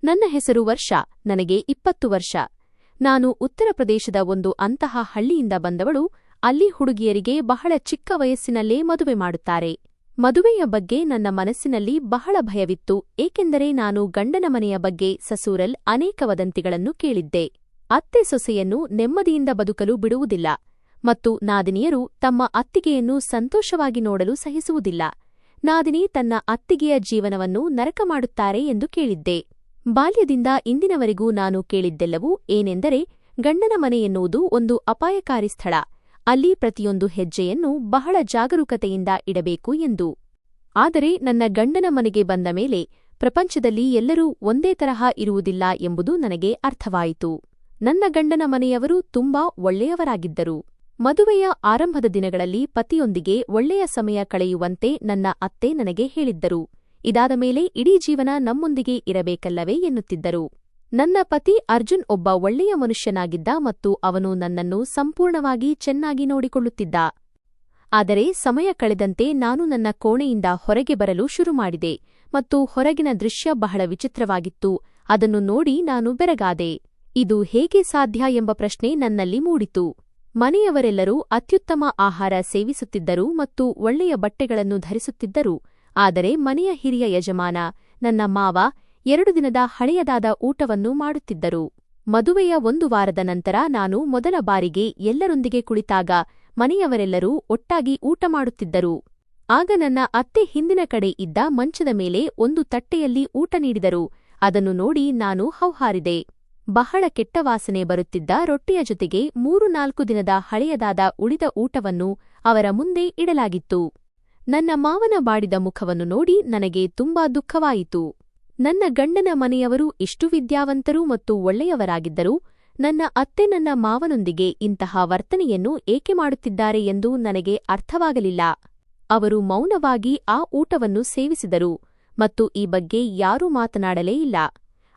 ನನ್ನ ಹೆಸರು ವರ್ಷ. ನನಗೆ 20 ವರ್ಷ. ನಾನು ಉತ್ತರ ಪ್ರದೇಶದ ಒಂದು ಅಂತಹ ಹಳ್ಳಿಯಿಂದ ಬಂದವಳು. ಅಲ್ಲಿ ಹುಡುಗಿಯರಿಗೆ ಬಹಳ ಚಿಕ್ಕ ವಯಸ್ಸಿನಲ್ಲೇ ಮದುವೆ ಮಾಡುತ್ತಾರೆ. ಮದುವೆಯ ಬಗ್ಗೆ ನನ್ನ ಮನಸ್ಸಿನಲ್ಲಿ ಬಹಳ ಭಯವಿತ್ತು, ಏಕೆಂದರೆ ನಾನು ಗಂಡನ ಮನೆಯ ಬಗ್ಗೆ ಸಸೂರಲ್ ಅನೇಕ ವದಂತಿಗಳನ್ನು ಕೇಳಿದ್ದೆ. ಅತ್ತೆ ಸೊಸೆಯನ್ನು ನೆಮ್ಮದಿಯಿಂದ ಬದುಕಲು ಬಿಡುವುದಿಲ್ಲ ಮತ್ತು ನಾದಿನಿಯರು ತಮ್ಮ ಅತ್ತಿಗೆಯನ್ನು ಸಂತೋಷವಾಗಿ ನೋಡಲು ಸಹಿಸುವುದಿಲ್ಲ. ನಾದಿನಿ ತನ್ನ ಅತ್ತಿಗೆಯ ಜೀವನವನ್ನು ನರಕ ಮಾಡುತ್ತಾರೆ ಎಂದು ಕೇಳಿದ್ದೆ. ಬಾಲ್ಯದಿಂದ ಇಂದಿನವರೆಗೂ ನಾನು ಕೇಳಿದ್ದೆಲ್ಲವೂ ಏನೆಂದರೆ, ಗಂಡನ ಮನೆ ಎನ್ನುವುದು ಒಂದು ಅಪಾಯಕಾರಿ ಸ್ಥಳ, ಅಲ್ಲಿ ಪ್ರತಿಯೊಂದು ಹೆಜ್ಜೆಯನ್ನು ಬಹಳ ಜಾಗರೂಕತೆಯಿಂದ ಇಡಬೇಕು ಎಂದು. ಆದರೆ ನನ್ನ ಗಂಡನ ಮನೆಗೆ ಬಂದ ಮೇಲೆ ಪ್ರಪಂಚದಲ್ಲಿ ಎಲ್ಲರೂ ಒಂದೇ ತರಹ ಇರುವುದಿಲ್ಲ ಎಂಬುದು ನನಗೆ ಅರ್ಥವಾಯಿತು. ನನ್ನ ಗಂಡನ ಮನೆಯವರು ತುಂಬಾ ಒಳ್ಳೆಯವರಾಗಿದ್ದರು. ಮದುವೆಯ ಆರಂಭದ ದಿನಗಳಲ್ಲಿ ಪತಿಯೊಂದಿಗೆ ಒಳ್ಳೆಯ ಸಮಯ ಕಳೆಯುವಂತೆ ನನ್ನ ಅತ್ತೆ ನನಗೆ ಹೇಳಿದ್ದರು. ಇದಾದ ಮೇಲೆ ಇಡೀ ಜೀವನ ನಮ್ಮೊಂದಿಗೆ ಇರಬೇಕಲ್ಲವೇ ಎನ್ನುತ್ತಿದ್ದರು. ನನ್ನ ಪತಿ ಅರ್ಜುನ್ ಒಬ್ಬ ಒಳ್ಳೆಯ ಮನುಷ್ಯನಾಗಿದ್ದ ಮತ್ತು ಅವನು ನನ್ನನ್ನು ಸಂಪೂರ್ಣವಾಗಿ ಚೆನ್ನಾಗಿ ನೋಡಿಕೊಳ್ಳುತ್ತಿದ್ದ. ಆದರೆ ಸಮಯ ಕಳೆದಂತೆ ನಾನು ನನ್ನ ಕೋಣೆಯಿಂದ ಹೊರಗೆ ಬರಲು ಶುರುಮಾಡಿದೆ ಮತ್ತು ಹೊರಗಿನ ದೃಶ್ಯ ಬಹಳ ವಿಚಿತ್ರವಾಗಿತ್ತು. ಅದನ್ನು ನೋಡಿ ನಾನು ಬೆರಗಾದೆ. ಇದು ಹೇಗೆ ಸಾಧ್ಯ ಎಂಬ ಪ್ರಶ್ನೆ ನನ್ನಲ್ಲಿ ಮೂಡಿತು. ಮನೆಯವರೆಲ್ಲರೂ ಅತ್ಯುತ್ತಮ ಆಹಾರ ಸೇವಿಸುತ್ತಿದ್ದರು ಮತ್ತು ಒಳ್ಳೆಯ ಬಟ್ಟೆಗಳನ್ನು ಧರಿಸುತ್ತಿದ್ದರು. ಆದರೆ ಮನೆಯ ಹಿರಿಯ ಯಜಮಾನ, ನನ್ನ ಮಾವ, 2 ದಿನದ ಹಳೆಯದಾದ ಊಟವನ್ನು ಮಾಡುತ್ತಿದ್ದರು. ಮದುವೆಯ 1 ವಾರದ ನಂತರ ನಾನು ಮೊದಲ ಬಾರಿಗೆ ಎಲ್ಲರೊಂದಿಗೆ ಕುಳಿತಾಗ ಮನೆಯವರೆಲ್ಲರೂ ಒಟ್ಟಾಗಿ ಊಟ ಮಾಡುತ್ತಿದ್ದರು. ಆಗ ನನ್ನ ಅತ್ತೆ ಹಿಂದಿನ ಕಡೆ ಇದ್ದ ಮಂಚದ ಮೇಲೆ ಒಂದು ತಟ್ಟೆಯಲ್ಲಿ ಊಟ ನೀಡಿದರು. ಅದನ್ನು ನೋಡಿ ನಾನು ಹೌಹಾರಿದೆ. ಬಹಳ ಕೆಟ್ಟ ವಾಸನೆ ಬರುತ್ತಿದ್ದ ರೊಟ್ಟಿಯ ಜೊತೆಗೆ 3-4 ದಿನದ ಹಳೆಯದಾದ ಉಳಿದ ಊಟವನ್ನು ಅವರ ಮುಂದೆ ಇಡಲಾಗಿತ್ತು. ನನ್ನ ಮಾವನ ಬಾಡಿದ ಮುಖವನ್ನು ನೋಡಿ ನನಗೆ ತುಂಬಾ ದುಃಖವಾಯಿತು. ನನ್ನ ಗಂಡನ ಮನೆಯವರು ಇಷ್ಟು ವಿದ್ಯಾವಂತರು ಮತ್ತು ಒಳ್ಳೆಯವರಾಗಿದ್ದರು. ನನ್ನ ಅತ್ತೆ ನನ್ನ ಮಾವನೊಂದಿಗೆ ಇಂತಹ ವರ್ತನೆಯನ್ನು ಏಕೆ ಮಾಡುತ್ತಿದ್ದಾರೆ ಎಂದು ನನಗೆ ಅರ್ಥವಾಗಲಿಲ್ಲ. ಅವರು ಮೌನವಾಗಿ ಆ ಊಟವನ್ನು ಸೇವಿಸಿದರು ಮತ್ತು ಈ ಬಗ್ಗೆ ಯಾರೂ ಮಾತನಾಡಲೇ ಇಲ್ಲ.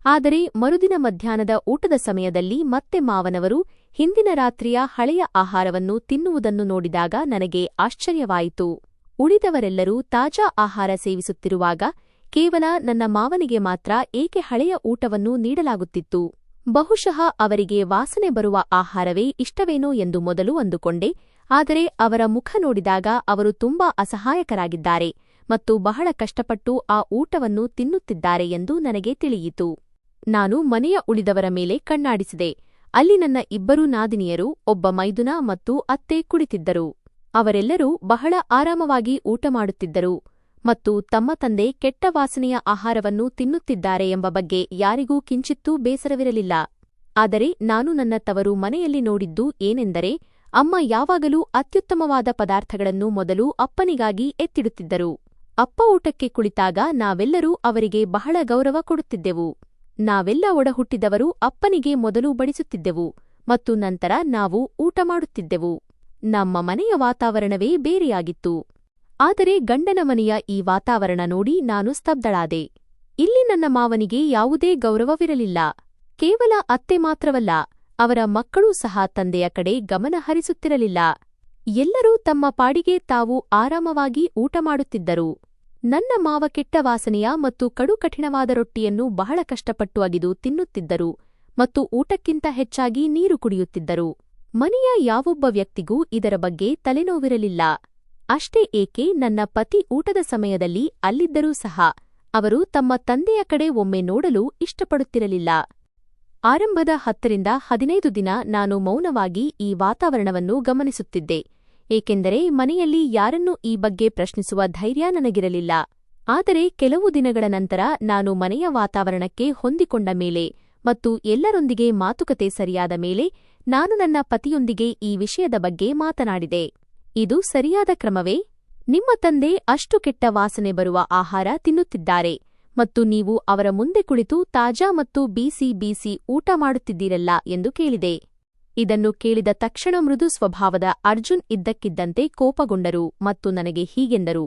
ಆದರೆ ಮರುದಿನ ಮಧ್ಯಾಹ್ನದ ಊಟದ ಸಮಯದಲ್ಲಿ ಮತ್ತೆ ಮಾವನವರು ಹಿಂದಿನ ರಾತ್ರಿಯ ಹಳೆಯ ಆಹಾರವನ್ನು ತಿನ್ನುವುದನ್ನು ನೋಡಿದಾಗ ನನಗೆ ಆಶ್ಚರ್ಯವಾಯಿತು. ಉಳಿದವರೆಲ್ಲರೂ ತಾಜಾ ಆಹಾರ ಸೇವಿಸುತ್ತಿರುವಾಗ ಕೇವಲ ನನ್ನ ಮಾವನಿಗೆ ಮಾತ್ರ ಏಕೆ ಹಳೆಯ ಊಟವನ್ನು ನೀಡಲಾಗುತ್ತಿತ್ತು? ಬಹುಶಃ ಅವರಿಗೆ ವಾಸನೆ ಬರುವ ಆಹಾರವೇ ಇಷ್ಟವೇನೋ ಎಂದು ಮೊದಲು ಅಂದುಕೊಂಡೆ. ಆದರೆ ಅವರ ಮುಖ ನೋಡಿದಾಗ ಅವರು ತುಂಬಾ ಅಸಹಾಯಕರಾಗಿದ್ದಾರೆ ಮತ್ತು ಬಹಳ ಕಷ್ಟಪಟ್ಟು ಆ ಊಟವನ್ನು ತಿನ್ನುತ್ತಿದ್ದಾರೆ ಎಂದು ನನಗೆ ತಿಳಿಯಿತು. ನಾನು ಮನೆಯ ಉಳಿದವರ ಮೇಲೆ ಕಣ್ಣಾಡಿಸಿದೆ. ಅಲ್ಲಿ ನನ್ನ 2 ನಾದಿನಿಯರು, ಒಬ್ಬ ಮೈದುನ ಮತ್ತು ಅತ್ತೆ ಕುಳಿತಿದ್ದರು. ಅವರೆಲ್ಲರೂ ಬಹಳ ಆರಾಮವಾಗಿ ಊಟ ಮಾಡುತ್ತಿದ್ದರು ಮತ್ತು ತಮ್ಮ ತಂದೆ ಕೆಟ್ಟ ವಾಸನೆಯ ಆಹಾರವನ್ನು ತಿನ್ನುತ್ತಿದ್ದಾರೆ ಎಂಬ ಬಗ್ಗೆ ಯಾರಿಗೂ ಕಿಂಚಿತ್ತೂ ಬೇಸರವಿರಲಿಲ್ಲ. ಆದರೆ ನಾನು ನನ್ನ ತವರು ಮನೆಯಲ್ಲಿ ನೋಡಿದ್ದು ಏನೆಂದರೆ, ಅಮ್ಮ ಯಾವಾಗಲೂ ಅತ್ಯುತ್ತಮವಾದ ಪದಾರ್ಥಗಳನ್ನು ಮೊದಲು ಅಪ್ಪನಿಗಾಗಿ ಎತ್ತಿಡುತ್ತಿದ್ದರು. ಅಪ್ಪ ಊಟಕ್ಕೆ ಕುಳಿತಾಗ ನಾವೆಲ್ಲರೂ ಅವರಿಗೆ ಬಹಳ ಗೌರವ ಕೊಡುತ್ತಿದ್ದೆವು. ನಾವೆಲ್ಲ ಒಡಹುಟ್ಟಿದವರು ಅಪ್ಪನಿಗೆ ಮೊದಲು ಬಡಿಸುತ್ತಿದ್ದೆವು ಮತ್ತು ನಂತರ ನಾವು ಊಟ ಮಾಡುತ್ತಿದ್ದೆವು. ನಮ್ಮ ಮನೆಯ ವಾತಾವರಣವೇ ಬೇರೆಯಾಗಿತ್ತು. ಆದರೆ ಗಂಡನ ಮನೆಯ ಈ ವಾತಾವರಣ ನೋಡಿ ನಾನು ಸ್ತಬ್ಧಳಾದೆ. ಇಲ್ಲಿ ನನ್ನ ಮಾವನಿಗೆ ಯಾವುದೇ ಗೌರವವಿರಲಿಲ್ಲ. ಕೇವಲ ಅತ್ತೆ ಮಾತ್ರವಲ್ಲ, ಅವರ ಮಕ್ಕಳೂ ಸಹ ತಂದೆಯ ಕಡೆ ಗಮನ ಹರಿಸುತ್ತಿರಲಿಲ್ಲ. ಎಲ್ಲರೂ ತಮ್ಮ ಪಾಡಿಗೆ ತಾವು ಆರಾಮವಾಗಿ ಊಟ ಮಾಡುತ್ತಿದ್ದರು. ನನ್ನ ಮಾವ ಕೆಟ್ಟ ವಾಸನೆಯ ಮತ್ತು ಕಡು ಕಠಿಣವಾದ ರೊಟ್ಟಿಯನ್ನು ಬಹಳ ಕಷ್ಟಪಟ್ಟು ಅಗಿದು ತಿನ್ನುತ್ತಿದ್ದರು ಮತ್ತು ಊಟಕ್ಕಿಂತ ಹೆಚ್ಚಾಗಿ ನೀರು ಕುಡಿಯುತ್ತಿದ್ದರು. ಮನೆಯ ಯಾವೊಬ್ಬ ವ್ಯಕ್ತಿಗೂ ಇದರ ಬಗ್ಗೆ ತಲೆನೋವಿರಲಿಲ್ಲ. ಅಷ್ಟೇ ಏಕೆ, ನನ್ನ ಪತಿ ಊಟದ ಸಮಯದಲ್ಲಿ ಅಲ್ಲಿದ್ದರೂ ಸಹ ಅವರು ತಮ್ಮ ತಂದೆಯ ಕಡೆ ಒಮ್ಮೆ ನೋಡಲು ಇಷ್ಟಪಡುತ್ತಿರಲಿಲ್ಲ. ಆರಂಭದ 10ರಿಂದ 15 ದಿನ ನಾನು ಮೌನವಾಗಿ ಈ ವಾತಾವರಣವನ್ನು ಗಮನಿಸುತ್ತಿದ್ದೆ, ಏಕೆಂದರೆ ಮನೆಯಲ್ಲಿ ಯಾರನ್ನೂ ಈ ಬಗ್ಗೆ ಪ್ರಶ್ನಿಸುವ ಧೈರ್ಯ ನನಗಿರಲಿಲ್ಲ. ಆದರೆ ಕೆಲವು ದಿನಗಳ ನಂತರ ನಾನು ಮನೆಯ ವಾತಾವರಣಕ್ಕೆ ಹೊಂದಿಕೊಂಡ ಮೇಲೆ ಮತ್ತು ಎಲ್ಲರೊಂದಿಗೆ ಮಾತುಕತೆ ಸರಿಯಾದ ಮೇಲೆ ನಾನು ನನ್ನ ಪತಿಯೊಂದಿಗೆ ಈ ವಿಷಯದ ಬಗ್ಗೆ ಮಾತನಾಡಿದೆ. ಇದು ಸರಿಯಾದ ಕ್ರಮವೇ? ನಿಮ್ಮ ತಂದೆ ಅಷ್ಟು ಕೆಟ್ಟ ವಾಸನೆ ಬರುವ ಆಹಾರ ತಿನ್ನುತ್ತಿದ್ದಾರೆ ಮತ್ತು ನೀವು ಅವರ ಮುಂದೆ ಕುಳಿತು ತಾಜಾ ಮತ್ತು ಬಿಸಿ ಊಟ ಮಾಡುತ್ತಿದ್ದೀರಲ್ಲ ಎಂದು ಕೇಳಿದೆ. ಇದನ್ನು ಕೇಳಿದ ತಕ್ಷಣ ಮೃದು ಸ್ವಭಾವದ ಅರ್ಜುನ್ ಇದ್ದಕ್ಕಿದ್ದಂತೆ ಕೋಪಗೊಂಡರು ಮತ್ತು ನನಗೆ ಹೀಗೆಂದರು,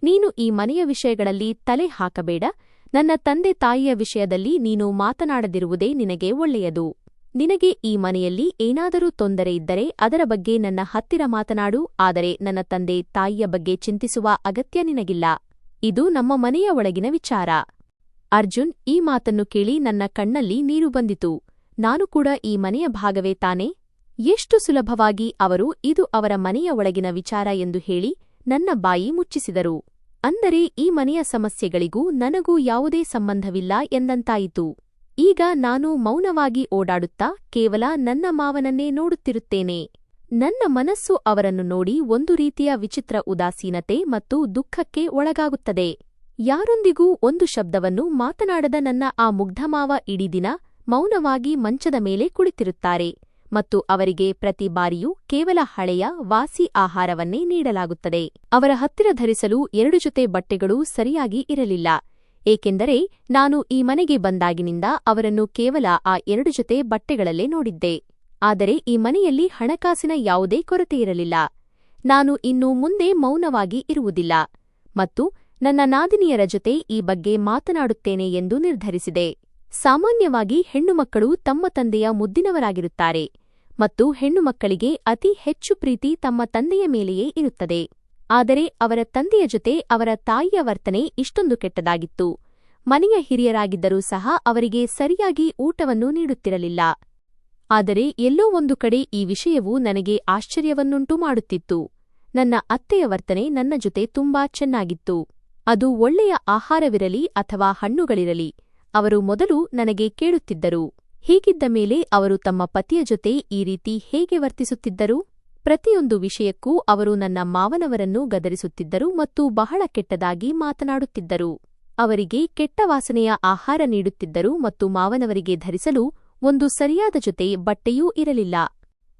ನೀನು ಈ ಮನೆಯ ವಿಷಯಗಳಲ್ಲಿ ತಲೆ ಹಾಕಬೇಡ. ನನ್ನ ತಂದೆ ತಾಯಿಯ ವಿಷಯದಲ್ಲಿ ನೀನು ಮಾತನಾಡದಿರುವುದೇ ನಿನಗೆ ಒಳ್ಳೆಯದು. ನಿನಗೆ ಈ ಮನೆಯಲ್ಲಿ ಏನಾದರೂ ತೊಂದರೆ ಇದ್ದರೆ ಅದರ ಬಗ್ಗೆ ನನ್ನ ಹತ್ತಿರ ಮಾತನಾಡು, ಆದರೆ ನನ್ನ ತಂದೆ ತಾಯಿಯ ಬಗ್ಗೆ ಚಿಂತಿಸುವ ಅಗತ್ಯ ನಿನಗಿಲ್ಲ. ಇದು ನಮ್ಮ ಮನೆಯ ಒಳಗಿನ ವಿಚಾರ. ಅರ್ಜುನ್ ಈ ಮಾತನ್ನು ಕೇಳಿ ನನ್ನ ಕಣ್ಣಲ್ಲಿ ನೀರು ಬಂದಿತು. ನಾನು ಕೂಡ ಈ ಮನೆಯ ಭಾಗವೇ ತಾನೇ? ಎಷ್ಟು ಸುಲಭವಾಗಿ ಅವರು ಇದು ಅವರ ಮನೆಯ ಒಳಗಿನ ವಿಚಾರ ಎಂದು ಹೇಳಿ ನನ್ನ ಬಾಯಿ ಮುಚ್ಚಿಸಿದರು. ಅಂದರೆ ಈ ಮನೆಯ ಸಮಸ್ಯೆಗಳಿಗೂ ನನಗೂ ಯಾವುದೇ ಸಂಬಂಧವಿಲ್ಲ ಎಂದಂತಾಯಿತು. ಈಗ ನಾನು ಮೌನವಾಗಿ ಓಡಾಡುತ್ತಾ ಕೇವಲ ನನ್ನ ಮಾವನನ್ನೇ ನೋಡುತ್ತಿರುತ್ತೇನೆ. ನನ್ನ ಮನಸ್ಸು ಅವರನ್ನು ನೋಡಿ ಒಂದು ರೀತಿಯ ವಿಚಿತ್ರ ಉದಾಸೀನತೆ ಮತ್ತು ದುಃಖಕ್ಕೆ ಒಳಗಾಗುತ್ತದೆ. ಯಾರೊಂದಿಗೂ ಒಂದು ಶಬ್ದವನ್ನು ಮಾತನಾಡದ ನನ್ನ ಆ ಮುಗ್ಧಮಾವ ಇಡೀ ದಿನ ಮೌನವಾಗಿ ಮಂಚದ ಮೇಲೆ ಕುಳಿತಿರುತ್ತಾರೆ ಮತ್ತು ಅವರಿಗೆ ಪ್ರತಿ ಬಾರಿಯೂ ಕೇವಲ ಹಳೆಯ ವಾಸಿ ಆಹಾರವನ್ನೇ ನೀಡಲಾಗುತ್ತದೆ. ಅವರ ಹತ್ತಿರ ಧರಿಸಲು 2 ಜೊತೆ ಬಟ್ಟೆಗಳೂ ಸರಿಯಾಗಿ ಇರಲಿಲ್ಲ, ಏಕೆಂದರೆ ನಾನು ಈ ಮನೆಗೆ ಬಂದಾಗಿನಿಂದ ಅವರನ್ನು ಕೇವಲ ಆ 2 ಜೊತೆ ಬಟ್ಟೆಗಳಲ್ಲೇ ನೋಡಿದ್ದೆ. ಆದರೆ ಈ ಮನೆಯಲ್ಲಿ ಹಣಕಾಸಿನ ಯಾವುದೇ ಕೊರತೆಯಿರಲಿಲ್ಲ. ನಾನು ಇನ್ನು ಮುಂದೆ ಮೌನವಾಗಿ ಇರುವುದಿಲ್ಲ ಮತ್ತು ನನ್ನ ನಾದಿನಿಯರ ಜೊತೆ ಈ ಬಗ್ಗೆ ಮಾತನಾಡುತ್ತೇನೆ ಎಂದು ನಿರ್ಧರಿಸಿದೆ. ಸಾಮಾನ್ಯವಾಗಿ ಹೆಣ್ಣುಮಕ್ಕಳು ತಮ್ಮ ತಂದೆಯ ಮುದ್ದಿನವರಾಗಿರುತ್ತಾರೆ ಮತ್ತು ಹೆಣ್ಣುಮಕ್ಕಳಿಗೆ ಅತಿ ಹೆಚ್ಚು ಪ್ರೀತಿ ತಮ್ಮ ತಂದೆಯ ಮೇಲೆಯೇ ಇರುತ್ತದೆ. ಆದರೆ ಅವರ ತಂದೆಯ ಜೊತೆ ಅವರ ತಾಯಿಯ ವರ್ತನೆ ಇಷ್ಟೊಂದು ಕೆಟ್ಟದಾಗಿತ್ತು. ಮನೆಯ ಹಿರಿಯರಾಗಿದ್ದರೂ ಸಹ ಅವರಿಗೆ ಸರಿಯಾಗಿ ಊಟವನ್ನು ನೀಡುತ್ತಿರಲಿಲ್ಲ. ಆದರೆ ಎಲ್ಲೋ ಒಂದು ಕಡೆ ಈ ವಿಷಯವು ನನಗೆ ಆಶ್ಚರ್ಯವನ್ನುಂಟು ಮಾಡುತ್ತಿತ್ತು. ನನ್ನ ಅತ್ತೆಯ ವರ್ತನೆ ನನ್ನ ಜೊತೆ ತುಂಬಾ ಚೆನ್ನಾಗಿತ್ತು. ಅದು ಒಳ್ಳೆಯ ಆಹಾರವಿರಲಿ ಅಥವಾ ಹಣ್ಣುಗಳಿರಲಿ, ಅವರು ಮೊದಲು ನನಗೆ ಕೇಳುತ್ತಿದ್ದರು. ಹೀಗಿದ್ದ ಮೇಲೆ ಅವರು ತಮ್ಮ ಪತಿಯ ಜೊತೆ ಈ ರೀತಿ ಹೇಗೆ ವರ್ತಿಸುತ್ತಿದ್ದರು? ಪ್ರತಿಯೊಂದು ವಿಷಯಕ್ಕೂ ಅವರು ನನ್ನ ಮಾವನವರನ್ನು ಗದರಿಸುತ್ತಿದ್ದರು ಮತ್ತು ಬಹಳ ಕೆಟ್ಟದಾಗಿ ಮಾತನಾಡುತ್ತಿದ್ದರು. ಅವರಿಗೆ ಕೆಟ್ಟ ವಾಸನೆಯ ಆಹಾರ ನೀಡುತ್ತಿದ್ದರು ಮತ್ತು ಮಾವನವರಿಗೆ ಧರಿಸಲು ಒಂದು ಸರಿಯಾದ ಜೊತೆ ಬಟ್ಟೆಯೂ ಇರಲಿಲ್ಲ.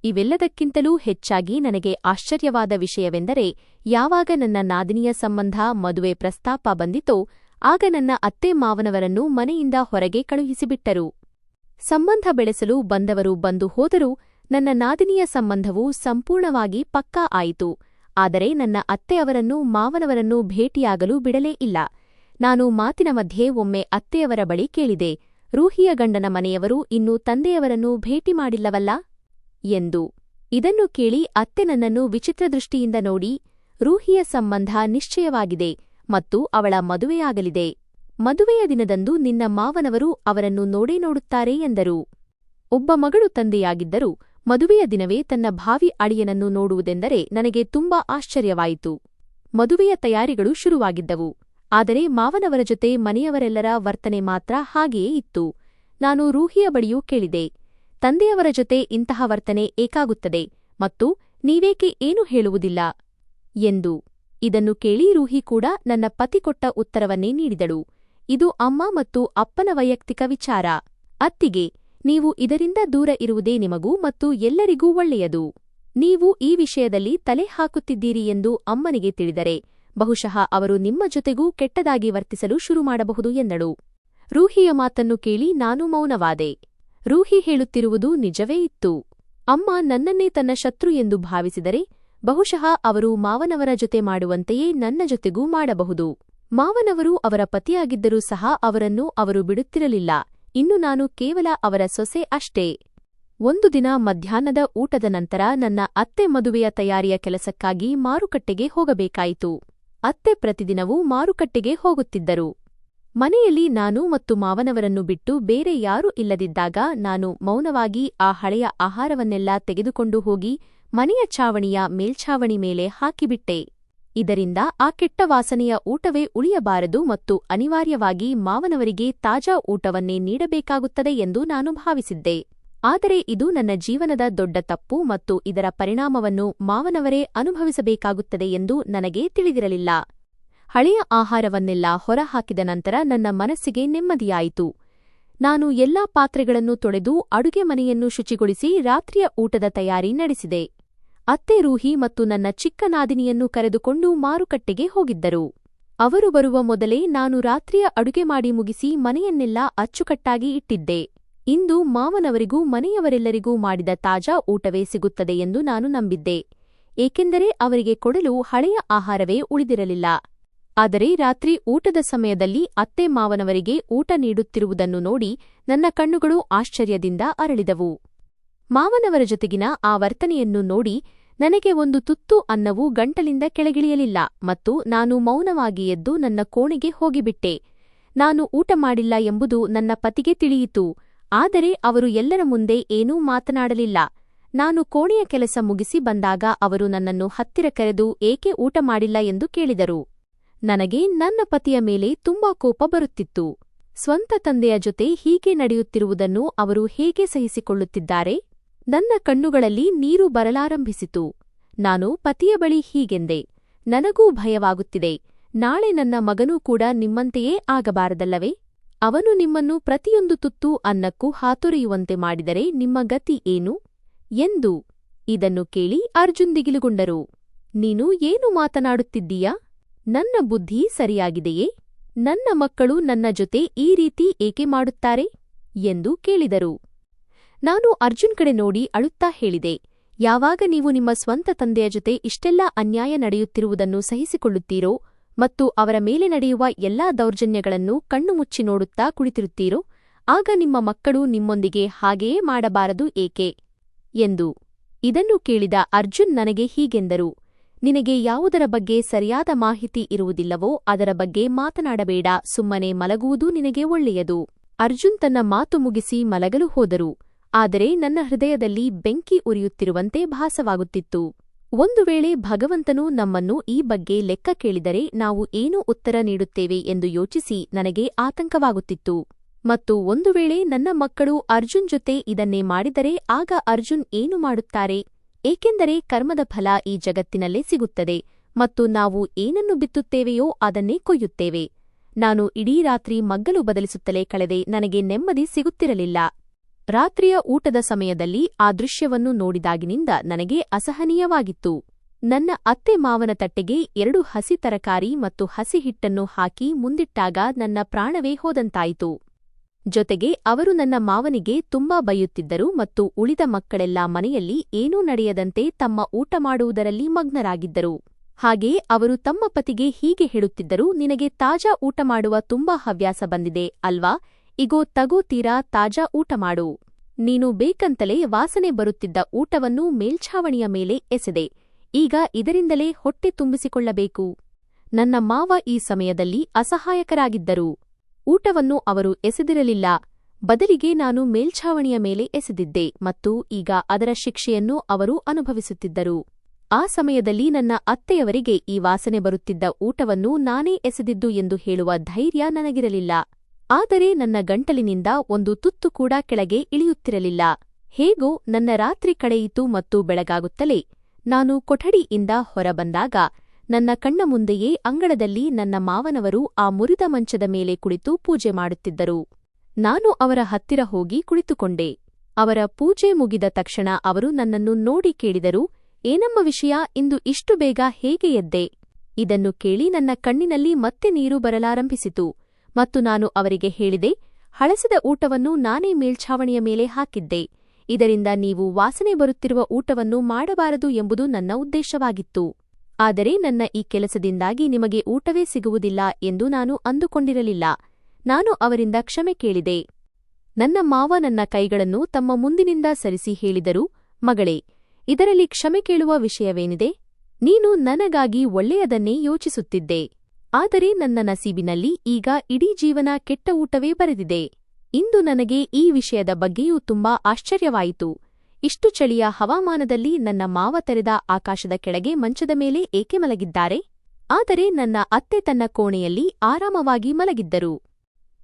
ಇವೆಲ್ಲದಕ್ಕಿಂತಲೂ ಹೆಚ್ಚಾಗಿ ನನಗೆ ಆಶ್ಚರ್ಯವಾದ ವಿಷಯವೆಂದರೆ, ಯಾವಾಗ ನನ್ನ ನಾದಿನಿಯ ಸಂಬಂಧ ಮದುವೆ ಪ್ರಸ್ತಾಪ ಬಂದಿತೋ ಆಗ ನನ್ನ ಅತ್ತೆ ಮಾವನವರನ್ನು ಮನೆಯಿಂದ ಹೊರಗೆ ಕಳುಹಿಸಿಬಿಟ್ಟರು. ಸಂಬಂಧ ಬೆಳೆಸಲು ಬಂದವರು ಬಂದು ಹೋದರೂ ನನ್ನ ನಾದಿನಿಯ ಸಂಬಂಧವು ಸಂಪೂರ್ಣವಾಗಿ ಪಕ್ಕಾ ಆಯಿತು. ಆದರೆ ನನ್ನ ಅತ್ತೆಯವರನ್ನು ಮಾವನವರನ್ನು ಭೇಟಿಯಾಗಲು ಬಿಡಲೇ ಇಲ್ಲ. ನಾನು ಮಾತಿನ ಮಧ್ಯೆ ಒಮ್ಮೆ ಅತ್ತೆಯವರ ಬಳಿ ಕೇಳಿದೆ, ರೂಹಿಯ ಗಂಡನ ಮನೆಯವರು ಇನ್ನೂ ತಂದೆಯವರನ್ನು ಭೇಟಿ ಮಾಡಿಲ್ಲವಲ್ಲ ಎಂದು. ಇದನ್ನು ಕೇಳಿ ಅತ್ತೆ ನನ್ನನ್ನು ವಿಚಿತ್ರ ದೃಷ್ಟಿಯಿಂದ ನೋಡಿ, ರೂಹಿಯ ಸಂಬಂಧ ನಿಶ್ಚಯವಾಗಿದೆ ಮತ್ತು ಅವಳ ಮದುವೆಯಾಗಲಿದೆ. ಮದುವೆಯ ದಿನದಂದು ನಿನ್ನ ಮಾವನವರು ಅವರನ್ನು ನೋಡೇ ನೋಡುತ್ತಾರೆ ಎಂದರು. ಒಬ್ಬ ಮಗಳು ತಂದೆಯಾಗಿದ್ದರೂ ಮದುವೆಯ ದಿನವೇ ತನ್ನ ಭಾವಿ ಅಳಿಯನನ್ನು ನೋಡುವುದೆಂದರೆ ನನಗೆ ತುಂಬಾ ಆಶ್ಚರ್ಯವಾಯಿತು. ಮದುವೆಯ ತಯಾರಿಗಳು ಶುರುವಾಗಿದ್ದವು. ಆದರೆ ಮಾವನವರ ಜೊತೆ ಮನೆಯವರೆಲ್ಲರ ವರ್ತನೆ ಮಾತ್ರ ಹಾಗೆಯೇ ಇತ್ತು. ನಾನು ರೂಹಿಯ ಬಳಿಯೂ ಕೇಳಿದೆ, ತಂದೆಯವರ ಜೊತೆ ಇಂತಹ ವರ್ತನೆ ಏಕಾಗುತ್ತದೆ ಮತ್ತು ನೀವೇಕೆ ಏನೂ ಹೇಳುವುದಿಲ್ಲ ಎಂದು. ಇದನ್ನು ಕೇಳಿ ರೂಹಿ ಕೂಡ ನನ್ನ ಪತಿ ಕೊಟ್ಟ ಉತ್ತರವನ್ನೇ ನೀಡಿದಳು. ಇದು ಅಮ್ಮ ಮತ್ತು ಅಪ್ಪನ ವೈಯಕ್ತಿಕ ವಿಚಾರ. ಅತ್ತಿಗೆ, ನೀವು ಇದರಿಂದ ದೂರ ಇರುವುದೇ ನಿಮಗೂ ಮತ್ತು ಎಲ್ಲರಿಗೂ ಒಳ್ಳೆಯದು. ನೀವು ಈ ವಿಷಯದಲ್ಲಿ ತಲೆ ಹಾಕುತ್ತಿದ್ದೀರಿ ಎಂದು ಅಮ್ಮನಿಗೆ ತಿಳಿದರೆ ಬಹುಶಃ ಅವರು ನಿಮ್ಮ ಜೊತೆಗೂ ಕೆಟ್ಟದಾಗಿ ವರ್ತಿಸಲು ಶುರು ಮಾಡಬಹುದು ಎಂದಳು. ರೂಹಿಯ ಮಾತನ್ನು ಕೇಳಿ ನಾನು ಮೌನವಾದೆ. ರೂಹಿ ಹೇಳುತ್ತಿರುವುದು ನಿಜವೇ ಇತ್ತು. ಅಮ್ಮ ನನ್ನನ್ನೇ ತನ್ನ ಶತ್ರು ಎಂದು ಭಾವಿಸಿದರೆ ಬಹುಶಃ ಅವರು ಮಾವನವರ ಜೊತೆ ಮಾಡುವಂತೆಯೇ ನನ್ನ ಜೊತೆಗೂ ಮಾಡಬಹುದು. ಮಾವನವರು ಅವರ ಪತಿಯಾಗಿದ್ದರೂ ಸಹ ಅವರನ್ನು ಅವರು ಬಿಡುತ್ತಿರಲಿಲ್ಲ. ಇನ್ನು ನಾನು ಕೇವಲ ಅವರ ಸೊಸೆ ಅಷ್ಟೇ. ಒಂದು ದಿನ ಮಧ್ಯಾಹ್ನದ ಊಟದ ನಂತರ ನನ್ನ ಅತ್ತೆ ಮದುವೆಯ ತಯಾರಿಯ ಕೆಲಸಕ್ಕಾಗಿ ಮಾರುಕಟ್ಟೆಗೆ ಹೋಗಬೇಕಾಯಿತು. ಅತ್ತೆ ಪ್ರತಿದಿನವೂ ಮಾರುಕಟ್ಟೆಗೆ ಹೋಗುತ್ತಿದ್ದರು. ಮನೆಯಲ್ಲಿ ನಾನು ಮತ್ತು ಮಾವನವರನ್ನು ಬಿಟ್ಟು ಬೇರೆ ಯಾರೂ ಇಲ್ಲದಿದ್ದಾಗ ನಾನು ಮೌನವಾಗಿ ಆ ಹಳೆಯ ಆಹಾರವನ್ನೆಲ್ಲ ತೆಗೆದುಕೊಂಡು ಹೋಗಿ ಮನೆಯ ಛಾವಣಿಯ ಮೇಲ್ಛಾವಣಿ ಮೇಲೆ ಹಾಕಿಬಿಟ್ಟೆ. ಇದರಿಂದ ಆ ಕೆಟ್ಟ ವಾಸನೆಯ ಊಟವೇ ಉಳಿಯಬಾರದು ಮತ್ತು ಅನಿವಾರ್ಯವಾಗಿ ಮಾವನವರಿಗೆ ತಾಜಾ ಊಟವನ್ನೇ ನೀಡಬೇಕಾಗುತ್ತದೆ ಎಂದು ನಾನು ಭಾವಿಸಿದ್ದೆ. ಆದರೆ ಇದು ನನ್ನ ಜೀವನದ ದೊಡ್ಡ ತಪ್ಪು ಮತ್ತು ಇದರ ಪರಿಣಾಮವನ್ನು ಮಾವನವರೇ ಅನುಭವಿಸಬೇಕಾಗುತ್ತದೆ ಎಂದು ನನಗೆ ತಿಳಿದಿರಲಿಲ್ಲ. ಹಳೆಯ ಆಹಾರವನ್ನೆಲ್ಲ ಹೊರಹಾಕಿದ ನಂತರ ನನ್ನ ಮನಸ್ಸಿಗೆ ನೆಮ್ಮದಿಯಾಯಿತು. ನಾನು ಎಲ್ಲಾ ಪಾತ್ರೆಗಳನ್ನು ತೊಳೆದು ಅಡುಗೆ ಮನೆಯನ್ನು ಶುಚಿಗೊಳಿಸಿ ರಾತ್ರಿಯ ಊಟದ ತಯಾರಿ ನಡೆಸಿದೆ. ಅತ್ತೆ ರೂಹಿ ಮತ್ತು ನನ್ನ ಚಿಕ್ಕ ನಾದಿನಿಯನ್ನು ಕರೆದುಕೊಂಡು ಮಾರುಕಟ್ಟೆಗೆ ಹೋಗಿದ್ದರು. ಅವರು ಬರುವ ಮೊದಲೇ ನಾನು ರಾತ್ರಿಯ ಅಡುಗೆ ಮಾಡಿ ಮುಗಿಸಿ ಮನೆಯನ್ನೆಲ್ಲ ಅಚ್ಚುಕಟ್ಟಾಗಿ ಇಟ್ಟಿದ್ದೆ. ಇಂದು ಮಾವನವರಿಗೂ ಮನೆಯವರೆಲ್ಲರಿಗೂ ಮಾಡಿದ ತಾಜಾ ಊಟವೇ ಸಿಗುತ್ತದೆ ಎಂದು ನಾನು ನಂಬಿದ್ದೆ, ಏಕೆಂದರೆ ಅವರಿಗೆ ಕೊಡಲು ಹಳೆಯ ಆಹಾರವೇ ಉಳಿದಿರಲಿಲ್ಲ. ಆದರೆ ರಾತ್ರಿ ಊಟದ ಸಮಯದಲ್ಲಿ ಅತ್ತೆ ಮಾವನವರಿಗೆ ಊಟ ನೀಡುತ್ತಿರುವುದನ್ನು ನೋಡಿ ನನ್ನ ಕಣ್ಣುಗಳು ಆಶ್ಚರ್ಯದಿಂದ ಅರಳಿದವು. ಮಾವನವರ ಜೊತೆಗಿನ ಆ ವರ್ತನೆಯನ್ನು ನೋಡಿ ನನಗೆ ಒಂದು ತುತ್ತು ಅನ್ನವೂ ಗಂಟಲಿಂದ ಕೆಳಗಿಳಿಯಲಿಲ್ಲ ಮತ್ತು ನಾನು ಮೌನವಾಗಿ ಎದ್ದು ನನ್ನ ಕೋಣೆಗೆ ಹೋಗಿಬಿಟ್ಟೆ. ನಾನು ಊಟ ಮಾಡಿಲ್ಲ ಎಂಬುದು ನನ್ನ ಪತಿಗೆ ತಿಳಿಯಿತು. ಆದರೆ ಅವರು ಎಲ್ಲರ ಮುಂದೆ ಏನೂ ಮಾತನಾಡಲಿಲ್ಲ. ನಾನು ಕೋಣೆಯ ಕೆಲಸ ಮುಗಿಸಿ ಬಂದಾಗ ಅವರು ನನ್ನನ್ನು ಹತ್ತಿರ ಕರೆದು ಏಕೆ ಊಟ ಮಾಡಿಲ್ಲ ಎಂದು ಕೇಳಿದರು. ನನಗೆ ನನ್ನ ಪತಿಯ ಮೇಲೆ ತುಂಬಾ ಕೋಪ ಬರುತ್ತಿತ್ತು. ಸ್ವಂತ ತಂದೆಯ ಜೊತೆ ಹೀಗೆ ನಡೆಯುತ್ತಿರುವುದನ್ನು ಅವರು ಹೇಗೆ ಸಹಿಸಿಕೊಳ್ಳುತ್ತಿದ್ದಾರೆ? ನನ್ನ ಕಣ್ಣುಗಳಲ್ಲಿ ನೀರು ಬರಲಾರಂಭಿಸಿತು. ನಾನು ಪತಿಯ ಬಳಿ ಹೀಗೆಂದೆ, ನನಗೂ ಭಯವಾಗುತ್ತಿದೆ. ನಾಳೆ ನನ್ನ ಮಗನೂ ಕೂಡ ನಿಮ್ಮಂತೆಯೇ ಆಗಬಾರದಲ್ಲವೇ? ಅವನು ನಿಮ್ಮನ್ನು ಪ್ರತಿಯೊಂದು ತುತ್ತು ಅನ್ನಕ್ಕೂ ಹಾತೊರೆಯುವಂತೆ ಮಾಡಿದರೆ ನಿಮ್ಮ ಗತಿ ಏನು ಎಂದು. ಇದನ್ನು ಕೇಳಿ ಅರ್ಜುನ್ ದಿಗಿಲುಗೊಂಡರು. ನೀನು ಏನು ಮಾತನಾಡುತ್ತಿದ್ದೀಯಾ? ನನ್ನ ಬುದ್ಧಿ ಸರಿಯಾಗಿದೆಯೇ? ನನ್ನ ಮಕ್ಕಳು ನನ್ನ ಜೊತೆ ಈ ರೀತಿ ಏಕೆ ಮಾಡುತ್ತಾರೆ ಎಂದು ಕೇಳಿದರು. ನಾನು ಅರ್ಜುನ್ ಕಡೆ ನೋಡಿ ಅಳುತ್ತಾ ಹೇಳಿದೆ, ಯಾವಾಗ ನೀವು ನಿಮ್ಮ ಸ್ವಂತ ತಂದೆಯ ಜೊತೆ ಇಷ್ಟೆಲ್ಲಾ ಅನ್ಯಾಯ ನಡೆಯುತ್ತಿರುವುದನ್ನು ಸಹಿಸಿಕೊಳ್ಳುತ್ತೀರೋ ಮತ್ತು ಅವರ ಮೇಲೆ ನಡೆಯುವ ಎಲ್ಲಾ ದೌರ್ಜನ್ಯಗಳನ್ನು ಕಣ್ಣು ಮುಚ್ಚಿ ನೋಡುತ್ತಾ ಕುಳಿತಿರುತ್ತೀರೋ, ಆಗ ನಿಮ್ಮ ಮಕ್ಕಳು ನಿಮ್ಮೊಂದಿಗೆ ಹಾಗೆಯೇ ಮಾಡಬಾರದು ಏಕೆ ಎಂದು. ಇದನ್ನು ಕೇಳಿದ ಅರ್ಜುನ್ ನನಗೆ ಹೀಗೆಂದರು, ನಿನಗೆ ಯಾವುದರ ಬಗ್ಗೆ ಸರಿಯಾದ ಮಾಹಿತಿ ಇರುವುದಿಲ್ಲವೋ ಅದರ ಬಗ್ಗೆ ಮಾತನಾಡಬೇಡ, ಸುಮ್ಮನೆ ಮಲಗುವುದು ನಿನಗೆ ಒಳ್ಳೆಯದು. ಅರ್ಜುನ್ ತನ್ನ ಮಾತು ಮುಗಿಸಿ ಮಲಗಲು ಹೋದರು. ಆದರೆ ನನ್ನ ಹೃದಯದಲ್ಲಿ ಬೆಂಕಿ ಉರಿಯುತ್ತಿರುವಂತೆ ಭಾಸವಾಗುತ್ತಿತ್ತು. ಒಂದು ವೇಳೆ ಭಗವಂತನು ನಮ್ಮನ್ನು ಈ ಬಗ್ಗೆ ಲೆಕ್ಕ ಕೇಳಿದರೆ ನಾವು ಏನು ಉತ್ತರ ನೀಡುತ್ತೇವೆ ಎಂದು ಯೋಚಿಸಿ ನನಗೆ ಆತಂಕವಾಗುತ್ತಿತ್ತು. ಮತ್ತು ಒಂದು ವೇಳೆ ನನ್ನ ಮಕ್ಕಳು ಅರ್ಜುನ್ ಜೊತೆ ಇದನ್ನೇ ಮಾಡಿದರೆ ಆಗ ಅರ್ಜುನ್ ಏನು ಮಾಡುತ್ತಾರೆ? ಏಕೆಂದರೆ ಕರ್ಮದ ಫಲ ಈ ಜಗತ್ತಿನಲ್ಲೇ ಸಿಗುತ್ತದೆ ಮತ್ತು ನಾವು ಏನನ್ನು ಬಿತ್ತುತ್ತೇವೆಯೋ ಅದನ್ನೇ ಕೊಯ್ಯುತ್ತೇವೆ. ನಾನು ಇಡೀ ರಾತ್ರಿ ಮಗ್ಗಲು ಬದಲಿಸುತ್ತಲೇ ಕಳೆದೆ, ನನಗೆ ನೆಮ್ಮದಿ ಸಿಗುತ್ತಿರಲಿಲ್ಲ. ರಾತ್ರಿಯ ಊಟದ ಸಮಯದಲ್ಲಿ ಆ ದೃಶ್ಯವನ್ನು ನೋಡಿದಾಗಿನಿಂದ ನನಗೆ ಅಸಹನೀಯವಾಗಿತ್ತು. ನನ್ನ ಅತ್ತೆ ಮಾವನ ತಟ್ಟೆಗೆ 2 ಹಸಿ ತರಕಾರಿ ಮತ್ತು ಹಸಿ ಹಿಟ್ಟನ್ನು ಹಾಕಿ ಮುಂದಿಟ್ಟಾಗ ನನ್ನ ಪ್ರಾಣವೇ ಹೋದಂತಾಯಿತು. ಜೊತೆಗೆ ಅವರು ನನ್ನ ಮಾವನಿಗೆ ತುಂಬಾ ಬೈಯುತ್ತಿದ್ದರು ಮತ್ತು ಉಳಿದ ಮಕ್ಕಳೆಲ್ಲ ಮನೆಯಲ್ಲಿ ಏನೂ ನಡೆಯದಂತೆ ತಮ್ಮ ಊಟ ಮಾಡುವುದರಲ್ಲಿ ಮಗ್ನರಾಗಿದ್ದರು. ಹಾಗೆಯೇ ಅವರು ತಮ್ಮ ಪತಿಗೆ ಹೀಗೆ ಹೇಳುತ್ತಿದ್ದರು, ನಿನಗೆ ತಾಜಾ ಊಟ ಮಾಡುವ ತುಂಬಾ ಹವ್ಯಾಸ ಬಂದಿದೆ ಅಲ್ವಾ, ಇಗೋ ತಗೋ ತೀರಾ ತಾಜಾ ಊಟ ಮಾಡು. ನೀನು ಬೇಕಂತಲೇ ವಾಸನೆ ಬರುತ್ತಿದ್ದ ಊಟವನ್ನು ಮೇಲ್ಛಾವಣಿಯ ಮೇಲೆ ಎಸೆದೆ, ಈಗ ಇದರಿಂದಲೇ ಹೊಟ್ಟೆ ತುಂಬಿಸಿಕೊಳ್ಳಬೇಕು. ನನ್ನ ಮಾವ ಈ ಸಮಯದಲ್ಲಿ ಅಸಹಾಯಕರಾಗಿದ್ದರು. ಊಟವನ್ನು ಅವರು ಎಸೆದಿರಲಿಲ್ಲ, ಬದಲಿಗೆ ನಾನು ಮೇಲ್ಛಾವಣಿಯ ಮೇಲೆ ಎಸೆದಿದ್ದೆ ಮತ್ತು ಈಗ ಅದರ ಶಿಕ್ಷೆಯನ್ನು ಅವರು ಅನುಭವಿಸುತ್ತಿದ್ದರು. ಆ ಸಮಯದಲ್ಲಿ ನನ್ನ ಅತ್ತೆಯವರಿಗೆ ಈ ವಾಸನೆ ಬರುತ್ತಿದ್ದ ಊಟವನ್ನು ನಾನೇ ಎಸೆದಿದ್ದು ಎಂದು ಹೇಳುವ ಧೈರ್ಯ ನನಗಿರಲಿಲ್ಲ. ಆದರೆ ನನ್ನ ಗಂಟಲಿನಿಂದ ಒಂದು ತುತ್ತು ಕೂಡ ಕೆಳಗೆ ಇಳಿಯುತ್ತಿರಲಿಲ್ಲ. ಹೇಗೋ ನನ್ನ ರಾತ್ರಿ ಕಳೆಯಿತು ಮತ್ತು ಬೆಳಗಾಗುತ್ತಲೇ ನಾನು ಕೊಠಡಿಯಿಂದ ಹೊರಬಂದಾಗ ನನ್ನ ಕಣ್ಣ ಮುಂದೆಯೇ ಅಂಗಳದಲ್ಲಿ ನನ್ನ ಮಾವನವರು ಆ ಮುರಿದ ಮಂಚದ ಮೇಲೆ ಕುಳಿತು ಪೂಜೆ ಮಾಡುತ್ತಿದ್ದರು. ನಾನು ಅವರ ಹತ್ತಿರ ಹೋಗಿ ಕುಳಿತುಕೊಂಡೆ. ಅವರ ಪೂಜೆ ಮುಗಿದ ತಕ್ಷಣ ಅವರು ನನ್ನನ್ನು ನೋಡಿ ಕೇಳಿದರು, ಏನಮ್ಮ ವಿಷಯ, ಇಂದು ಇಷ್ಟು ಬೇಗ ಹೇಗೆ ಎದ್ದೆ? ಇದನ್ನು ಕೇಳಿ ನನ್ನ ಕಣ್ಣಿನಲ್ಲಿ ಮತ್ತೆ ನೀರು ಬರಲಾರಂಭಿಸಿತು ಮತ್ತು ನಾನು ಅವರಿಗೆ ಹೇಳಿದೆ, ಹಳಸಿದ ಊಟವನ್ನು ನಾನೇ ಮೇಲ್ಛಾವಣಿಯ ಮೇಲೆ ಹಾಕಿದ್ದೆ. ಇದರಿಂದ ನೀವು ವಾಸನೆ ಬರುತ್ತಿರುವ ಊಟವನ್ನು ಮಾಡಬಾರದು ಎಂಬುದು ನನ್ನ ಉದ್ದೇಶವಾಗಿತ್ತು. ಆದರೆ ನನ್ನ ಈ ಕೆಲಸದಿಂದಾಗಿ ನಿಮಗೆ ಊಟವೇ ಸಿಗುವುದಿಲ್ಲ ಎಂದು ನಾನು ಅಂದುಕೊಂಡಿರಲಿಲ್ಲ. ನಾನು ಅವರಿಂದ ಕ್ಷಮೆ ಕೇಳಿದೆ. ನನ್ನ ಮಾವ ನನ್ನ ಕೈಗಳನ್ನು ತಮ್ಮ ಮುಂದಿನಿಂದ ಸರಿಸಿ ಹೇಳಿದರು, ಮಗಳೇ, ಇದರಲ್ಲಿ ಕ್ಷಮೆ ಕೇಳುವ ವಿಷಯವೇನಿದೆ? ನೀನು ನನಗಾಗಿ ಒಳ್ಳೆಯದನ್ನೇ ಯೋಚಿಸುತ್ತಿದ್ದೆ. ಆದರೆ ನನ್ನ ನಸೀಬಿನಲ್ಲಿ ಈಗ ಇಡೀ ಜೀವನ ಕೆಟ್ಟ ಊಟವೇ ಬರೆದಿದೆ. ಇಂದು ನನಗೆ ಈ ವಿಷಯದ ಬಗ್ಗೆಯೂ ತುಂಬಾ ಆಶ್ಚರ್ಯವಾಯಿತು. ಇಷ್ಟು ಚಳಿಯ ಹವಾಮಾನದಲ್ಲಿ ನನ್ನ ಮಾವ ತೆರೆದ ಆಕಾಶದ ಕೆಳಗೆ ಮಂಚದ ಮೇಲೆ ಏಕೆ ಮಲಗಿದ್ದಾರೆ? ಆದರೆ ನನ್ನ ಅತ್ತೆ ತನ್ನ ಕೋಣೆಯಲ್ಲಿ ಆರಾಮವಾಗಿ ಮಲಗಿದ್ದರು.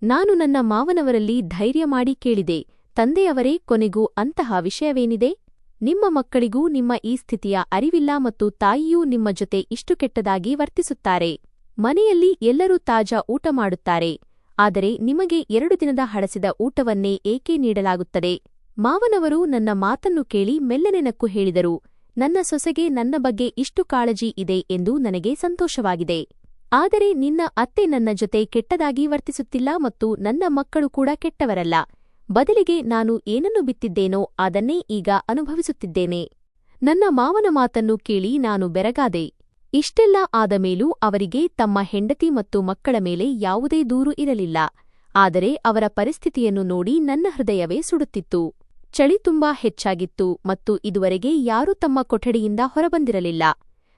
ನಾನು ನನ್ನ ಮಾವನವರಲ್ಲಿ ಧೈರ್ಯ ಮಾಡಿ ಕೇಳಿದೆ, ತಂದೆಯವರೇ, ಕೊನೆಗೂ ಅಂತಹ ವಿಷಯವೇನಿದೆ? ನಿಮ್ಮ ಮಕ್ಕಳಿಗೂ ನಿಮ್ಮ ಈ ಸ್ಥಿತಿಯ ಅರಿವಿಲ್ಲ ಮತ್ತು ತಾಯಿಯೂ ನಿಮ್ಮ ಜೊತೆ ಇಷ್ಟು ಕೆಟ್ಟದಾಗಿ ವರ್ತಿಸುತ್ತಾರೆ. ಮನೆಯಲ್ಲಿ ಎಲ್ಲರೂ ತಾಜಾ ಊಟ ಮಾಡುತ್ತಾರೆ, ಆದರೆ ನಿಮಗೆ 2 ದಿನದ ಹಳಸಿದ ಊಟವನ್ನೇ ಏಕೆ ನೀಡಲಾಗುತ್ತದೆ? ಮಾವನವರು ನನ್ನ ಮಾತನ್ನು ಕೇಳಿ ಮೆಲ್ಲನೆ ನಕ್ಕು ಹೇಳಿದರು, ನನ್ನ ಸೊಸೆಗೆ ನನ್ನ ಬಗ್ಗೆ ಇಷ್ಟು ಕಾಳಜಿ ಇದೆ ಎಂದು ನನಗೆ ಸಂತೋಷವಾಗಿದೆ. ಆದರೆ ನಿನ್ನ ಅತ್ತೆ ನನ್ನ ಜೊತೆ ಕೆಟ್ಟದಾಗಿ ವರ್ತಿಸುತ್ತಿಲ್ಲ ಮತ್ತು ನನ್ನ ಮಕ್ಕಳು ಕೂಡ ಕೆಟ್ಟವರಲ್ಲ. ಬದಲಿಗೆ ನಾನು ಏನನ್ನು ಬಿತ್ತಿದ್ದೇನೋ ಅದನ್ನೇ ಈಗ ಅನುಭವಿಸುತ್ತಿದ್ದೇನೆ. ನನ್ನ ಮಾವನ ಮಾತನ್ನು ಕೇಳಿ ನಾನು ಬೆರಗಾದೆ. ಇಷ್ಟೆಲ್ಲ ಆದ ಮೇಲೂ ಅವರಿಗೆ ತಮ್ಮ ಹೆಂಡತಿ ಮತ್ತು ಮಕ್ಕಳ ಮೇಲೆ ಯಾವುದೇ ದೂರು ಇರಲಿಲ್ಲ. ಆದರೆ ಅವರ ಪರಿಸ್ಥಿತಿಯನ್ನು ನೋಡಿ ನನ್ನ ಹೃದಯವೇ ಸುಡುತ್ತಿತ್ತು. ಚಳಿ ತುಂಬಾ ಹೆಚ್ಚಾಗಿತ್ತು ಮತ್ತು ಇದುವರೆಗೆ ಯಾರೂ ತಮ್ಮ ಕೊಠಡಿಯಿಂದ ಹೊರಬಂದಿರಲಿಲ್ಲ.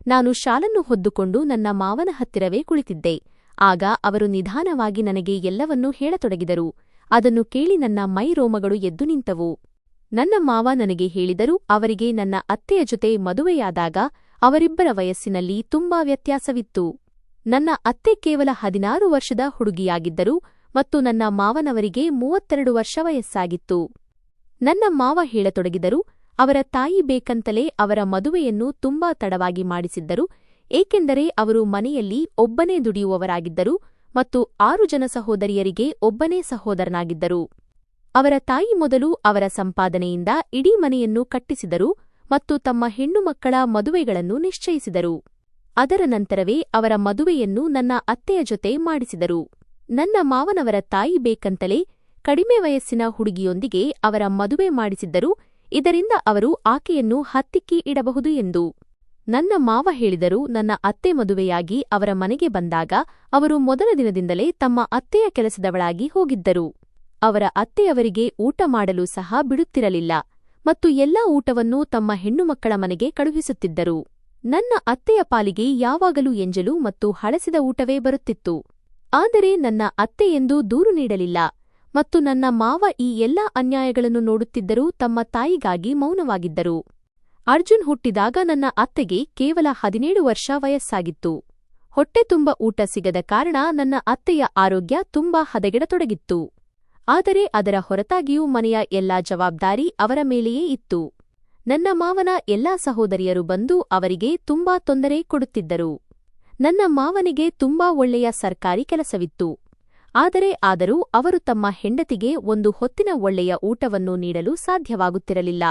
ನಾನು ಶಾಲನ್ನು ಹೊದ್ದುಕೊಂಡು ನನ್ನ ಮಾವನ ಹತ್ತಿರವೇ ಕುಳಿತಿದ್ದೆ. ಆಗ ಅವರು ನಿಧಾನವಾಗಿ ನನಗೆ ಎಲ್ಲವನ್ನೂ ಹೇಳತೊಡಗಿದರು. ಅದನ್ನು ಕೇಳಿ ನನ್ನ ಮೈ ರೋಮಗಳು ಎದ್ದು ನಿಂತವು. ನನ್ನ ಮಾವ ನನಗೆ ಹೇಳಿದರು, ಅವರಿಗೆ ನನ್ನ ಅತ್ತೆಯ ಜೊತೆ ಮದುವೆಯಾದಾಗ ಅವರಿಬ್ಬರ ವಯಸ್ಸಿನಲ್ಲಿ ತುಂಬಾ ವ್ಯತ್ಯಾಸವಿತ್ತು. ನನ್ನ ಅತ್ತೆ ಕೇವಲ 16 ವರ್ಷದ ಹುಡುಗಿಯಾಗಿದ್ದರು ಮತ್ತು ನನ್ನ ಮಾವನವರಿಗೆ 32 ವರ್ಷ ವಯಸ್ಸಾಗಿತ್ತು. ನನ್ನ ಮಾವ ಹೇಳತೊಡಗಿದರು, ಅವರ ತಾಯಿ ಬೇಕಂತಲೇ ಅವರ ಮದುವೆಯನ್ನು ತುಂಬಾ ತಡವಾಗಿ ಮಾಡಿಸಿದ್ದರು, ಏಕೆಂದರೆ ಅವರು ಮನೆಯಲ್ಲಿ ಒಬ್ಬನೇ ದುಡಿಯುವವರಾಗಿದ್ದರು ಮತ್ತು 6 ಜನ ಸಹೋದರಿಯರಿಗೆ ಒಬ್ಬನೇ ಸಹೋದರನಾಗಿದ್ದರು. ಅವರ ತಾಯಿ ಮೊದಲು ಅವರ ಸಂಪಾದನೆಯಿಂದ ಇಡೀ ಮನೆಯನ್ನು ಕಟ್ಟಿಸಿದರು ಮತ್ತು ತಮ್ಮ ಹೆಣ್ಣುಮಕ್ಕಳ ಮದುವೆಗಳನ್ನು ನಿಶ್ಚಯಿಸಿದರು. ಅದರ ನಂತರವೇ ಅವರ ಮದುವೆಯನ್ನು ನನ್ನ ಅತ್ತೆಯ ಜೊತೆ ಮಾಡಿಸಿದರು. ನನ್ನ ಮಾವನವರ ತಾಯಿ ಬೇಕಂತಲೇ ಕಡಿಮೆ ವಯಸ್ಸಿನ ಹುಡುಗಿಯೊಂದಿಗೆ ಅವರ ಮದುವೆ ಮಾಡಿಸಿದ್ದರು, ಇದರಿಂದ ಅವರು ಆಕೆಯನ್ನು ಹತ್ತಿಕ್ಕಿ ಇಡಬಹುದು ಎಂದು. ನನ್ನ ಮಾವ ಹೇಳಿದರು, ನನ್ನ ಅತ್ತೆ ಮದುವೆಯಾಗಿ ಅವರ ಮನೆಗೆ ಬಂದಾಗ ಅವರು ಮೊದಲ ದಿನದಿಂದಲೇ ತಮ್ಮ ಅತ್ತೆಯ ಕೆಲಸದವಳಾಗಿ ಹೋಗಿದ್ದರು. ಅವರ ಅತ್ತೆಯವರಿಗೆ ಊಟ ಮಾಡಲು ಸಹ ಬಿಡುತ್ತಿರಲಿಲ್ಲ ಮತ್ತು ಎಲ್ಲಾ ಊಟವನ್ನೂ ತಮ್ಮ ಹೆಣ್ಣುಮಕ್ಕಳ ಮನೆಗೆ ಕಳುಹಿಸುತ್ತಿದ್ದರು. ನನ್ನ ಅತ್ತೆಯ ಪಾಲಿಗೆ ಯಾವಾಗಲೂ ಎಂಜಲು ಮತ್ತು ಹಳಸಿದ ಊಟವೇ ಬರುತ್ತಿತ್ತು. ಆದರೆ ನನ್ನ ಅತ್ತೆ ಎಂದೂ ದೂರು ನೀಡಲಿಲ್ಲ ಮತ್ತು ನನ್ನ ಮಾವ ಈ ಎಲ್ಲಾ ಅನ್ಯಾಯಗಳನ್ನು ನೋಡುತ್ತಿದ್ದರೂ ತಮ್ಮ ತಾಯಿಗಾಗಿ ಮೌನವಾಗಿದ್ದರು. ಅರ್ಜುನ್ ಹುಟ್ಟಿದಾಗ ನನ್ನ ಅತ್ತೆಗೆ ಕೇವಲ 17 ವರ್ಷ ವಯಸ್ಸಾಗಿತ್ತು. ಹೊಟ್ಟೆ ತುಂಬ ಊಟ ಸಿಗದ ಕಾರಣ ನನ್ನ ಅತ್ತೆಯ ಆರೋಗ್ಯ ತುಂಬಾ ಹದಗೆಡತೊಡಗಿತ್ತು. ಆದರೆ ಅದರ ಹೊರತಾಗಿಯೂ ಮನೆಯ ಎಲ್ಲಾ ಜವಾಬ್ದಾರಿ ಅವರ ಮೇಲೆಯೇ ಇತ್ತು. ನನ್ನ ಮಾವನ ಎಲ್ಲಾ ಸಹೋದರಿಯರು ಬಂದು ಅವರಿಗೆ ತುಂಬಾ ತೊಂದರೆ ಕೊಡುತ್ತಿದ್ದರು. ನನ್ನ ಮಾವನಿಗೆ ತುಂಬಾ ಒಳ್ಳೆಯ ಸರ್ಕಾರಿ ಕೆಲಸವಿತ್ತು. ಆದರೂ ಅವರು ತಮ್ಮ ಹೆಂಡತಿಗೆ ಒಂದು ಹೊತ್ತಿನ ಒಳ್ಳೆಯ ಊಟವನ್ನು ನೀಡಲು ಸಾಧ್ಯವಾಗುತ್ತಿರಲಿಲ್ಲ.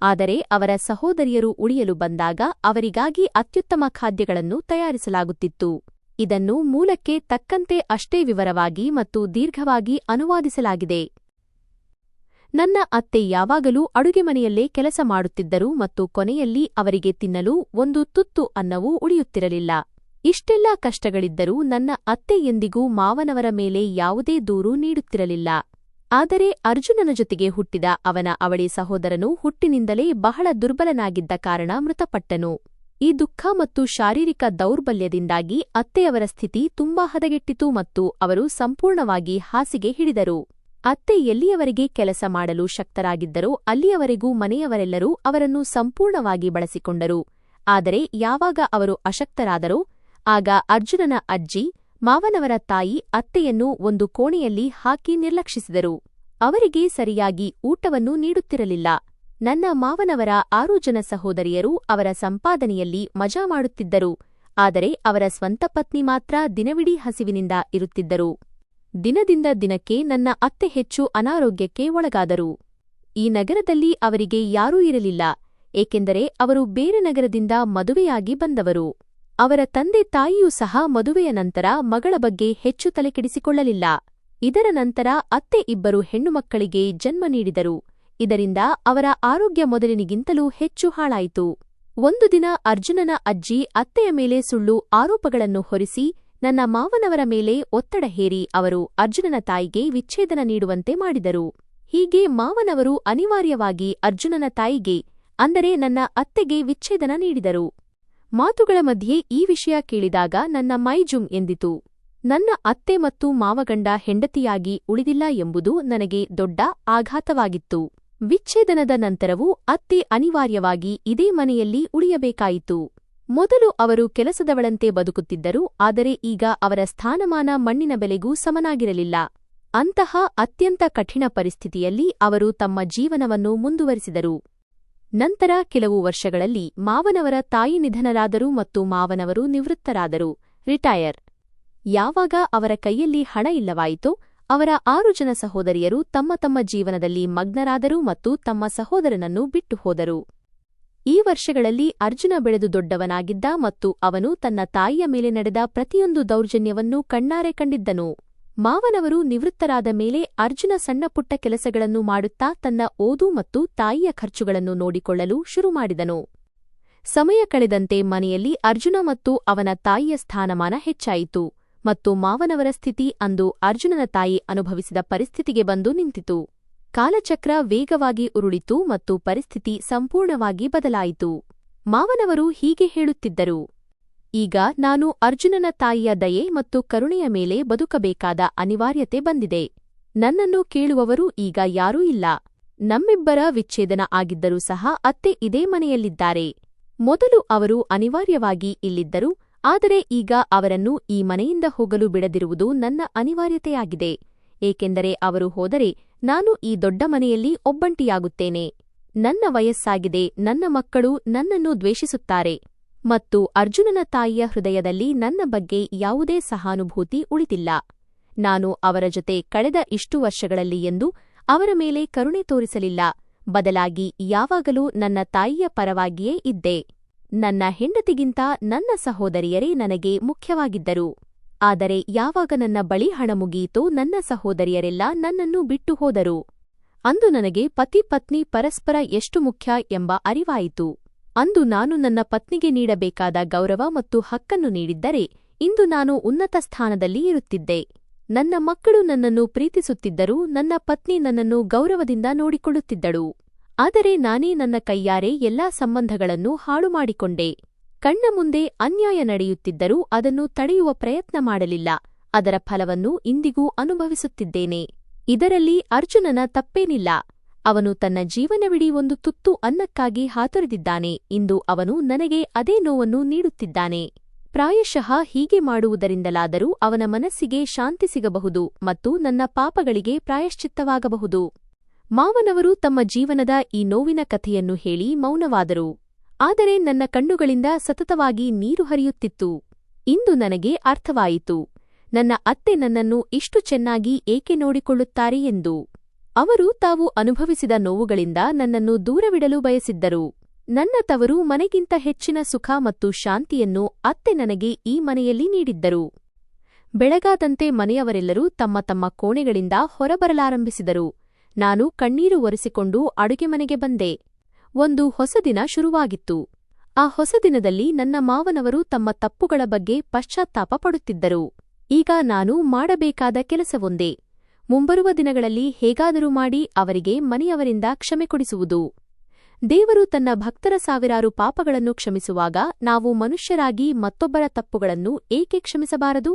ಆದರೆ ಅವರ ಸಹೋದರಿಯರು ಉಳಿಯಲು ಬಂದಾಗ ಅವರಿಗಾಗಿ ಅತ್ಯುತ್ತಮ ಖಾದ್ಯಗಳನ್ನು ತಯಾರಿಸಲಾಗುತ್ತಿತ್ತು. ಇದನ್ನು ಮೂಲಕ್ಕೆ ತಕ್ಕಂತೆ ಅಷ್ಟೇ ವಿವರವಾಗಿ ಮತ್ತು ದೀರ್ಘವಾಗಿ ಅನುವಾದಿಸಲಾಗಿದೆ. ನನ್ನ ಅತ್ತೆ ಯಾವಾಗಲೂ ಅಡುಗೆಮನೆಯಲ್ಲೇ ಕೆಲಸ ಮಾಡುತ್ತಿದ್ದರು ಮತ್ತು ಕೊನೆಯಲ್ಲಿ ಅವರಿಗೆ ತಿನ್ನಲು ಒಂದು ತುತ್ತು ಅನ್ನವೂ ಉಳಿಯುತ್ತಿರಲಿಲ್ಲ. ಇಷ್ಟೆಲ್ಲ ಕಷ್ಟಗಳಿದ್ದರೂ ನನ್ನ ಅತ್ತೆ ಎಂದಿಗೂ ಮಾವನವರ ಮೇಲೆ ಯಾವುದೇ ದೂರು ನೀಡುತ್ತಿರಲಿಲ್ಲ. ಆದರೆ ಅರ್ಜುನನ ಜೊತೆಗೆ ಹುಟ್ಟಿದ ಅವಳಿ ಸಹೋದರನು ಹುಟ್ಟಿನಿಂದಲೇ ಬಹಳ ದುರ್ಬಲನಾಗಿದ್ದ ಕಾರಣ ಮೃತಪಟ್ಟನು. ಈ ದುಃಖ ಮತ್ತು ಶಾರೀರಿಕ ದೌರ್ಬಲ್ಯದಿಂದಾಗಿ ಅತ್ತೆಯವರ ಸ್ಥಿತಿ ತುಂಬಾ ಹದಗೆಟ್ಟಿತು ಮತ್ತು ಅವರು ಸಂಪೂರ್ಣವಾಗಿ ಹಾಸಿಗೆ ಹಿಡಿದರು. ಅತ್ತೆ ಎಲ್ಲಿಯವರೆಗೆ ಕೆಲಸ ಮಾಡಲು ಶಕ್ತರಾಗಿದ್ದರೋ ಅಲ್ಲಿಯವರೆಗೂ ಮನೆಯವರೆಲ್ಲರೂ ಅವರನ್ನು ಸಂಪೂರ್ಣವಾಗಿ ಬಳಸಿಕೊಂಡರು. ಆದರೆ ಯಾವಾಗ ಅವರು ಅಶಕ್ತರಾದರೋ ಆಗ ಅರ್ಜುನನ ಅಜ್ಜಿ, ಮಾವನವರ ತಾಯಿ ಅತ್ತೆಯನ್ನು ಒಂದು ಕೋಣೆಯಲ್ಲಿ ಹಾಕಿ ನಿರ್ಲಕ್ಷಿಸಿದರು. ಅವರಿಗೆ ಸರಿಯಾಗಿ ಊಟವನ್ನು ನೀಡುತ್ತಿರಲಿಲ್ಲ. ನನ್ನ ಮಾವನವರ 6 ಜನ ಸಹೋದರಿಯರು ಅವರ ಸಂಪಾದನೆಯಲ್ಲಿ ಮಜಾ ಮಾಡುತ್ತಿದ್ದರು, ಆದರೆ ಅವರ ಸ್ವಂತ ಪತ್ನಿ ಮಾತ್ರ ದಿನವಿಡೀ ಹಸಿವಿನಿಂದ ಇರುತ್ತಿದ್ದರು. ದಿನದಿಂದ ದಿನಕ್ಕೆ ನನ್ನ ಅತ್ತೆ ಹೆಚ್ಚು ಅನಾರೋಗ್ಯಕ್ಕೆ ಒಳಗಾದರು. ಈ ನಗರದಲ್ಲಿ ಅವರಿಗೆ ಯಾರೂ ಇರಲಿಲ್ಲ, ಏಕೆಂದರೆ ಅವರು ಬೇರೆ ನಗರದಿಂದ ಮದುವೆಯಾಗಿ ಬಂದವರು. ಅವರ ತಂದೆ ತಾಯಿಯೂ ಸಹ ಮದುವೆಯ ನಂತರ ಮಗಳ ಬಗ್ಗೆ ಹೆಚ್ಚು ತಲೆಕೆಡಿಸಿಕೊಳ್ಳಲಿಲ್ಲ. ಇದರ ನಂತರ ಅತ್ತೆ 2 ಹೆಣ್ಣುಮಕ್ಕಳಿಗೆ ಜನ್ಮ ನೀಡಿದರು. ಇದರಿಂದ ಅವರ ಆರೋಗ್ಯ ಮೊದಲಿನಿಗಿಂತಲೂ ಹೆಚ್ಚು ಹಾಳಾಯಿತು. ಒಂದು ದಿನ ಅರ್ಜುನನ ಅಜ್ಜಿ ಅತ್ತೆಯ ಮೇಲೆ ಸುಳ್ಳು ಆರೋಪಗಳನ್ನು ಹೊರಿಸಿ ನನ್ನ ಮಾವನವರ ಮೇಲೆ ಒತ್ತಡ ಹೇರಿ ಅವರು ಅರ್ಜುನನ ತಾಯಿಗೆ ವಿಚ್ಛೇದನ ನೀಡುವಂತೆ ಮಾಡಿದರು. ಹೀಗೆ ಮಾವನವರು ಅನಿವಾರ್ಯವಾಗಿ ಅರ್ಜುನನ ತಾಯಿಗೆ, ಅಂದರೆ ನನ್ನ ಅತ್ತೆಗೆ ವಿಚ್ಛೇದನ ನೀಡಿದರು. ಮಾತುಗಳ ಮಧ್ಯೆ ಈ ವಿಷಯ ಕೇಳಿದಾಗ ನನ್ನ ಮೈ ಜುಮ್ ಎಂದಿತು. ನನ್ನ ಅತ್ತೆ ಮತ್ತು ಮಾವಗಂಡ ಹೆಂಡತಿಯಾಗಿ ಉಳಿದಿಲ್ಲ ಎಂಬುದು ನನಗೆ ದೊಡ್ಡ ಆಘಾತವಾಗಿತ್ತು. ವಿಚ್ಛೇದನದ ನಂತರವೂ ಅತ್ತೆ ಅನಿವಾರ್ಯವಾಗಿ ಇದೇ ಮನೆಯಲ್ಲಿ ಉಳಿಯಬೇಕಾಯಿತು. ಮೊದಲು ಅವರು ಕೆಲಸದವಳಂತೆ ಬದುಕುತ್ತಿದ್ದರು, ಆದರೆ ಈಗ ಅವರ ಸ್ಥಾನಮಾನ ಮಣ್ಣಿನ ಬೆಲೆಗೂ ಸಮನಾಗಿರಲಿಲ್ಲ. ಅಂತಹ ಅತ್ಯಂತ ಕಠಿಣ ಪರಿಸ್ಥಿತಿಯಲ್ಲಿ ಅವರು ತಮ್ಮ ಜೀವನವನ್ನು ಮುಂದುವರಿಸಿದರು. ನಂತರ ಕೆಲವು ವರ್ಷಗಳಲ್ಲಿ ಮಾವನವರ ತಾಯಿ ನಿಧನರಾದರು ಮತ್ತು ಮಾವನವರು ನಿವೃತ್ತರಾದರು, ರಿಟೈರ್. ಯಾವಾಗ ಅವರ ಕೈಯಲ್ಲಿ ಹಣ ಇಲ್ಲವಾಯಿತೋ ಅವರ 6 ಜನ ಸಹೋದರಿಯರು ತಮ್ಮ ತಮ್ಮ ಜೀವನದಲ್ಲಿ ಮಗ್ನರಾದರು ಮತ್ತು ತಮ್ಮ ಸಹೋದರನನ್ನು ಬಿಟ್ಟು ಹೋದರು. ಈ ವರ್ಷಗಳಲ್ಲಿ ಅರ್ಜುನ ಬೆಳೆದು ದೊಡ್ಡವನಾಗಿದ್ದ ಮತ್ತು ಅವನು ತನ್ನ ತಾಯಿಯ ಮೇಲೆ ನಡೆದ ಪ್ರತಿಯೊಂದು ದೌರ್ಜನ್ಯವನ್ನೂ ಕಣ್ಣಾರೆ ಕಂಡಿದ್ದನು. ಮಾವನವರು ನಿವೃತ್ತರಾದ ಮೇಲೆ ಅರ್ಜುನ ಸಣ್ಣಪುಟ್ಟ ಕೆಲಸಗಳನ್ನು ಮಾಡುತ್ತಾ ತನ್ನ ಓದು ಮತ್ತು ತಾಯಿಯ ಖರ್ಚುಗಳನ್ನು ನೋಡಿಕೊಳ್ಳಲು ಶುರುಮಾಡಿದನು. ಸಮಯ ಕಳೆದಂತೆ ಮನೆಯಲ್ಲಿ ಅರ್ಜುನ ಮತ್ತು ಅವನ ತಾಯಿಯ ಸ್ಥಾನಮಾನ ಹೆಚ್ಚಾಯಿತು ಮತ್ತು ಮಾವನವರ ಸ್ಥಿತಿ ಅಂದು ಅರ್ಜುನನ ತಾಯಿ ಅನುಭವಿಸಿದ ಪರಿಸ್ಥಿತಿಗೆ ಬಂದು ನಿಂತಿತು. ಕಾಲಚಕ್ರ ವೇಗವಾಗಿ ಉರುಳಿತು ಮತ್ತು ಪರಿಸ್ಥಿತಿ ಸಂಪೂರ್ಣವಾಗಿ ಬದಲಾಯಿತು. ಮಾವನವರು ಹೀಗೆ ಹೇಳುತ್ತಿದ್ದರು, ಈಗ ನಾನು ಅರ್ಜುನನ ತಾಯಿಯ ದಯೆ ಮತ್ತು ಕರುಣೆಯ ಮೇಲೆ ಬದುಕಬೇಕಾದ ಅನಿವಾರ್ಯತೆ ಬಂದಿದೆ. ನನ್ನನ್ನು ಕೇಳುವವರು ಈಗ ಯಾರೂ ಇಲ್ಲ. ನಮ್ಮಿಬ್ಬರ ವಿಚ್ಛೇದನ ಆಗಿದ್ದರೂ ಸಹ ಅತ್ತೆ ಇದೇ ಮನೆಯಲ್ಲಿದ್ದಾರೆ. ಮೊದಲು ಅವರು ಅನಿವಾರ್ಯವಾಗಿ ಇಲ್ಲಿದ್ದರು, ಆದರೆ ಈಗ ಅವರನ್ನು ಈ ಮನೆಯಿಂದ ಹೋಗಲು ಬಿಡದಿರುವುದು ನನ್ನ ಅನಿವಾರ್ಯತೆಯಾಗಿದೆ. ಏಕೆಂದರೆ ಅವರು ಹೋದರೆ ನಾನು ಈ ದೊಡ್ಡ ಮನೆಯಲ್ಲಿ ಒಬ್ಬಂಟಿಯಾಗುತ್ತೇನೆ. ನನ್ನ ವಯಸ್ಸಾಗಿದೆ, ನನ್ನ ಮಕ್ಕಳು ನನ್ನನ್ನು ದ್ವೇಷಿಸುತ್ತಾರೆ ಮತ್ತು ಅರ್ಜುನನ ತಾಯಿಯ ಹೃದಯದಲ್ಲಿ ನನ್ನ ಬಗ್ಗೆ ಯಾವುದೇ ಸಹಾನುಭೂತಿ ಉಳಿದಿಲ್ಲ. ನಾನು ಅವರ ಜೊತೆ ಕಳೆದ ಇಷ್ಟು ವರ್ಷಗಳಲ್ಲಿ ಎಂದು ಅವರ ಮೇಲೆ ಕರುಣೆ ತೋರಿಸಲಿಲ್ಲ, ಬದಲಾಗಿ ಯಾವಾಗಲೂ ನನ್ನ ತಾಯಿಯ ಪರವಾಗಿಯೇ ಇದ್ದೆ. ನನ್ನ ಹೆಂಡತಿಗಿಂತ ನನ್ನ ಸಹೋದರಿಯರೇ ನನಗೆ ಮುಖ್ಯವಾಗಿದ್ದರು. ಆದರೆ ಯಾವಾಗ ನನ್ನ ಬಳಿ ಹಣ ಮುಗಿಯಿತೋ ನನ್ನ ಸಹೋದರಿಯರೆಲ್ಲ ನನ್ನನ್ನು ಬಿಟ್ಟು ಹೋದರು. ಅಂದು ನನಗೆ ಪತಿ ಪತ್ನಿ ಪರಸ್ಪರ ಎಷ್ಟು ಮುಖ್ಯ ಎಂಬ ಅರಿವಾಯಿತು. ಅಂದು ನಾನು ನನ್ನ ಪತ್ನಿಗೆ ನೀಡಬೇಕಾದ ಗೌರವ ಮತ್ತು ಹಕ್ಕನ್ನು ನೀಡಿದ್ದರೆ ಇಂದು ನಾನು ಉನ್ನತ ಸ್ಥಾನದಲ್ಲಿ ಇರುತ್ತಿದ್ದೆ. ನನ್ನ ಮಕ್ಕಳು ನನ್ನನ್ನು ಪ್ರೀತಿಸುತ್ತಿದ್ದರೂ ನನ್ನ ಪತ್ನಿ ನನ್ನನ್ನು ಗೌರವದಿಂದ ನೋಡಿಕೊಳ್ಳುತ್ತಿದ್ದಳು. ಆದರೆ ನಾನೇ ನನ್ನ ಕೈಯಾರೆ ಎಲ್ಲಾ ಸಂಬಂಧಗಳನ್ನು ಹಾಳು ಮಾಡಿಕೊಂಡೆ. ಕಣ್ಣ ಮುಂದೆ ಅನ್ಯಾಯ ನಡೆಯುತ್ತಿದ್ದರೂ ಅದನ್ನು ತಡೆಯುವ ಪ್ರಯತ್ನ ಮಾಡಲಿಲ್ಲ. ಅದರ ಫಲವನ್ನು ಇಂದಿಗೂ ಅನುಭವಿಸುತ್ತಿದ್ದೇನೆ. ಇದರಲ್ಲಿ ಅರ್ಜುನನ ತಪ್ಪೇನಿಲ್ಲ. ಅವನು ತನ್ನ ಜೀವನವಿಡೀ ಒಂದು ತುತ್ತು ಅನ್ನಕ್ಕಾಗಿ ಹಾತೊರೆದಿದ್ದಾನೆ. ಇಂದು ಅವನು ನನಗೆ ಅದೇ ನೋವನ್ನು ನೀಡುತ್ತಿದ್ದಾನೆ. ಪ್ರಾಯಶಃ ಹೀಗೆ ಮಾಡುವುದರಿಂದಲಾದರೂ ಅವನ ಮನಸ್ಸಿಗೆ ಶಾಂತಿ ಸಿಗಬಹುದು ಮತ್ತು ನನ್ನ ಪಾಪಗಳಿಗೆ ಪ್ರಾಯಶ್ಚಿತ್ತವಾಗಬಹುದು. ಮಾವನವರು ತಮ್ಮ ಜೀವನದ ಈ ನೋವಿನ ಕಥೆಯನ್ನು ಹೇಳಿ ಮೌನವಾದರು. ಆದರೆ ನನ್ನ ಕಣ್ಣುಗಳಿಂದ ಸತತವಾಗಿ ನೀರು ಹರಿಯುತ್ತಿತ್ತು. ಇಂದು ನನಗೆ ಅರ್ಥವಾಯಿತು, ನನ್ನ ಅತ್ತೆ ನನ್ನನ್ನು ಇಷ್ಟು ಚೆನ್ನಾಗಿ ಏಕೆ ನೋಡಿಕೊಳ್ಳುತ್ತಾರೆ ಎಂದು. ಅವರು ತಾವು ಅನುಭವಿಸಿದ ನೋವುಗಳಿಂದ ನನ್ನನ್ನು ದೂರವಿಡಲು ಬಯಸಿದ್ದರು. ನನ್ನ ತವರು ಮನೆಗಿಂತ ಹೆಚ್ಚಿನ ಸುಖ ಮತ್ತು ಶಾಂತಿಯನ್ನು ಅತ್ತೆ ನನಗೆ ಈ ಮನೆಯಲ್ಲಿ ನೀಡಿದ್ದರು. ಬೆಳಗಾದಂತೆ ಮನೆಯವರೆಲ್ಲರೂ ತಮ್ಮ ತಮ್ಮ ಕೋಣೆಗಳಿಂದ ಹೊರಬರಲಾರಂಭಿಸಿದರು. ನಾನು ಕಣ್ಣೀರು ಒರೆಸಿಕೊಂಡು ಅಡುಗೆ ಮನೆಗೆ ಬಂದೆ. ಒಂದು ಹೊಸ ದಿನ ಶುರುವಾಗಿತ್ತು. ಆ ಹೊಸ ದಿನದಲ್ಲಿ ನನ್ನ ಮಾವನವರು ತಮ್ಮ ತಪ್ಪುಗಳ ಬಗ್ಗೆ ಪಶ್ಚಾತ್ತಾಪ ಪಡುತ್ತಿದ್ದರು. ಈಗ ನಾನು ಮಾಡಬೇಕಾದ ಕೆಲಸವೊಂದೇ, ಮುಂಬರುವ ದಿನಗಳಲ್ಲಿ ಹೇಗಾದರೂ ಮಾಡಿ ಅವರಿಗೆ ಮನೆಯವರಿಂದ ಕ್ಷಮೆ ಕೊಡಿಸುವುದು. ದೇವರು ತನ್ನ ಭಕ್ತರ ಸಾವಿರಾರು ಪಾಪಗಳನ್ನು ಕ್ಷಮಿಸುವಾಗ ನಾವು ಮನುಷ್ಯರಾಗಿ ಮತ್ತೊಬ್ಬರ ತಪ್ಪುಗಳನ್ನು ಏಕೆ ಕ್ಷಮಿಸಬಾರದು?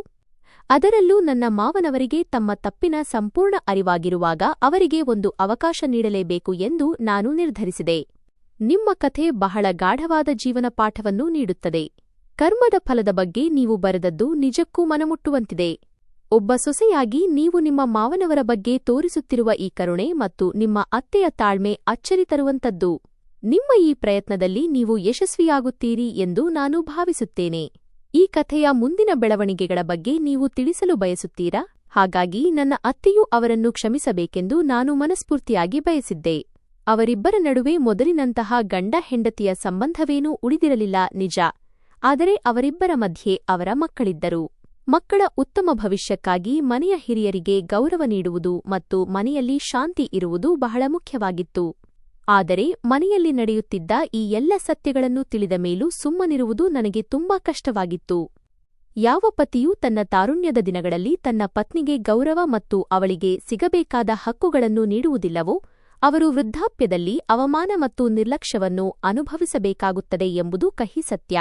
ಅದರಲ್ಲೂ ನನ್ನ ಮಾವನವರಿಗೆ ತಮ್ಮ ತಪ್ಪಿನ ಸಂಪೂರ್ಣ ಅರಿವಾಗಿರುವಾಗ ಅವರಿಗೆ ಒಂದು ಅವಕಾಶ ನೀಡಲೇಬೇಕು ಎಂದು ನಾನು ನಿರ್ಧರಿಸಿದೆ. ನಿಮ್ಮ ಕಥೆ ಬಹಳ ಗಾಢವಾದ ಜೀವನ ಪಾಠವನ್ನು ನೀಡುತ್ತದೆ. ಕರ್ಮದ ಫಲದ ಬಗ್ಗೆ ನೀವು ಬರೆದದ್ದು ನಿಜಕ್ಕೂ ಮನಮುಟ್ಟುವಂತಿದೆ. ಒಬ್ಬ ಸೊಸೆಯಾಗಿ ನೀವು ನಿಮ್ಮ ಮಾವನವರ ಬಗ್ಗೆ ತೋರಿಸುತ್ತಿರುವ ಈ ಕರುಣೆ ಮತ್ತು ನಿಮ್ಮ ಅತ್ತೆಯ ತಾಳ್ಮೆ ಅಚ್ಚರಿ ತರುವಂತದ್ದು. ನಿಮ್ಮ ಈ ಪ್ರಯತ್ನದಲ್ಲಿ ನೀವು ಯಶಸ್ವಿಯಾಗುತ್ತೀರಿ ಎಂದು ನಾನು ಭಾವಿಸುತ್ತೇನೆ. ಈ ಕಥೆಯ ಮುಂದಿನ ಬೆಳವಣಿಗೆಗಳ ಬಗ್ಗೆ ನೀವು ತಿಳಿಸಲು ಬಯಸುತ್ತೀರಾ? ಹಾಗಾಗಿ ನನ್ನ ಅತ್ತೆಯೂ ಅವರನ್ನು ಕ್ಷಮಿಸಬೇಕೆಂದು ನಾನು ಮನಸ್ಫೂರ್ತಿಯಾಗಿ ಬಯಸಿದ್ದೆ. ಅವರಿಬ್ಬರ ನಡುವೆ ಮೊದಲಿನಂತಹ ಗಂಡ ಹೆಂಡತಿಯ ಸಂಬಂಧವೇನೂ ಉಳಿದಿರಲಿಲ್ಲ ನಿಜ, ಆದರೆ ಅವರಿಬ್ಬರ ಮಧ್ಯೆ ಅವರ ಮಕ್ಕಳಿದ್ದರು. ಮಕ್ಕಳ ಉತ್ತಮ ಭವಿಷ್ಯಕ್ಕಾಗಿ ಮನೆಯ ಹಿರಿಯರಿಗೆ ಗೌರವ ನೀಡುವುದು ಮತ್ತು ಮನೆಯಲ್ಲಿ ಶಾಂತಿ ಇರುವುದು ಬಹಳ ಮುಖ್ಯವಾಗಿತ್ತು. ಆದರೆ ಮನೆಯಲ್ಲಿ ನಡೆಯುತ್ತಿದ್ದ ಈ ಎಲ್ಲ ಸತ್ಯಗಳನ್ನು ತಿಳಿದ ಮೇಲೂ ಸುಮ್ಮನಿರುವುದು ನನಗೆ ತುಂಬಾ ಕಷ್ಟವಾಗಿತ್ತು. ಯಾವ ಪತಿಯೂ ತನ್ನ ತಾರುಣ್ಯದ ದಿನಗಳಲ್ಲಿ ತನ್ನ ಪತ್ನಿಗೆ ಗೌರವ ಮತ್ತು ಅವಳಿಗೆ ಸಿಗಬೇಕಾದ ಹಕ್ಕುಗಳನ್ನು ನೀಡುವುದಿಲ್ಲವೋ ಅವರು ವೃದ್ಧಾಪ್ಯದಲ್ಲಿ ಅವಮಾನ ಮತ್ತು ನಿರ್ಲಕ್ಷ್ಯವನ್ನು ಅನುಭವಿಸಬೇಕಾಗುತ್ತದೆ ಎಂಬುದು ಕಹಿ ಸತ್ಯ.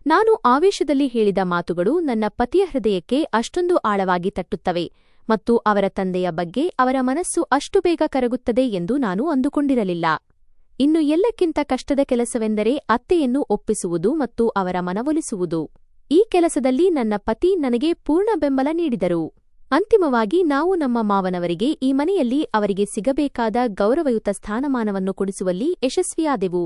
ನಾನು ಆವೇಶದಲ್ಲಿ ಹೇಳಿದ ಮಾತುಗಳು ನನ್ನ ಪತಿಯ ಹೃದಯಕ್ಕೆ ಅಷ್ಟೊಂದು ಆಳವಾಗಿ ತಟ್ಟುತ್ತವೆ ಮತ್ತು ಅವರ ತಂದೆಯ ಬಗ್ಗೆ ಅವರ ಮನಸ್ಸು ಅಷ್ಟು ಬೇಗ ಕರಗುತ್ತದೆ ಎಂದು ನಾನು ಅಂದುಕೊಂಡಿರಲಿಲ್ಲ. ಇನ್ನು ಎಲ್ಲಕ್ಕಿಂತ ಕಷ್ಟದ ಕೆಲಸವೆಂದರೆ ಅತ್ತೆಯನ್ನು ಒಪ್ಪಿಸುವುದು ಮತ್ತು ಅವರ ಮನವೊಲಿಸುವುದು. ಈ ಕೆಲಸದಲ್ಲಿ ನನ್ನ ಪತಿ ನನಗೆ ಪೂರ್ಣ ಬೆಂಬಲ ನೀಡಿದರು. ಅಂತಿಮವಾಗಿ ನಾವು ನಮ್ಮ ಮಾವನವರಿಗೆ ಈ ಮನೆಯಲ್ಲಿ ಅವರಿಗೆ ಸಿಗಬೇಕಾದ ಗೌರವಯುತ ಸ್ಥಾನಮಾನವನ್ನು ಕೊಡಿಸುವಲ್ಲಿ ಯಶಸ್ವಿಯಾದೆವು.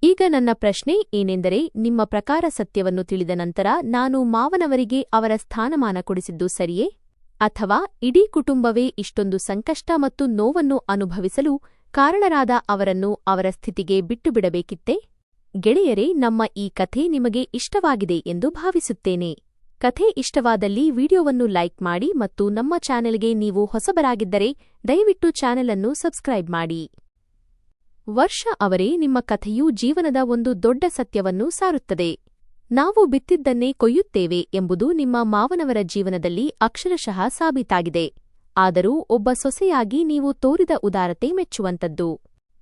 ಈಗ ನನ್ನ ಪ್ರಶ್ನೆ ಏನೆಂದರೆ, ನಿಮ್ಮ ಪ್ರಕಾರ ಸತ್ಯವನ್ನು ತಿಳಿದ ನಂತರ ನಾನು ಮಾವನವರಿಗೆ ಅವರ ಸ್ಥಾನಮಾನ ಕೊಡಿಸಿದ್ದು ಸರಿಯೇ? ಅಥವಾ ಇಡೀ ಕುಟುಂಬವೇ ಇಷ್ಟೊಂದು ಸಂಕಷ್ಟ ಮತ್ತು ನೋವನ್ನು ಅನುಭವಿಸಲು ಕಾರಣರಾದ ಅವರನ್ನು ಅವರ ಸ್ಥಿತಿಗೆ ಬಿಟ್ಟುಬಿಡಬೇಕಿತ್ತೇ? ಗೆಳೆಯರೇ, ನಮ್ಮ ಈ ಕಥೆ ನಿಮಗೆ ಇಷ್ಟವಾಗಿದೆ ಎಂದು ಭಾವಿಸುತ್ತೇನೆ. ಕಥೆ ಇಷ್ಟವಾದಲ್ಲಿ ವಿಡಿಯೋವನ್ನು ಲೈಕ್ ಮಾಡಿ ಮತ್ತು ನಮ್ಮ ಚಾನೆಲ್ಗೆ ನೀವು ಹೊಸಬರಾಗಿದ್ದರೆ ದಯವಿಟ್ಟು ಚಾನೆಲ್ ಅನ್ನು ಸಬ್ಸ್ಕ್ರೈಬ್ ಮಾಡಿ. ವರ್ಷ ಅವರೇ, ನಿಮ್ಮ ಕಥೆಯು ಜೀವನದ ಒಂದು ದೊಡ್ಡ ಸತ್ಯವನ್ನು ಸಾರುತ್ತದೆ. ನಾವು ಬಿತ್ತಿದ್ದನ್ನೇ ಕೊಯ್ಯುತ್ತೇವೆ ಎಂಬುದು ನಿಮ್ಮ ಮಾವನವರ ಜೀವನದಲ್ಲಿ ಅಕ್ಷರಶಃ ಸಾಬೀತಾಗಿದೆ. ಆದರೂ ಒಬ್ಬ ಸೊಸೆಯಾಗಿ ನೀವು ತೋರಿದ ಉದಾರತೆ ಮೆಚ್ಚುವಂತದ್ದು.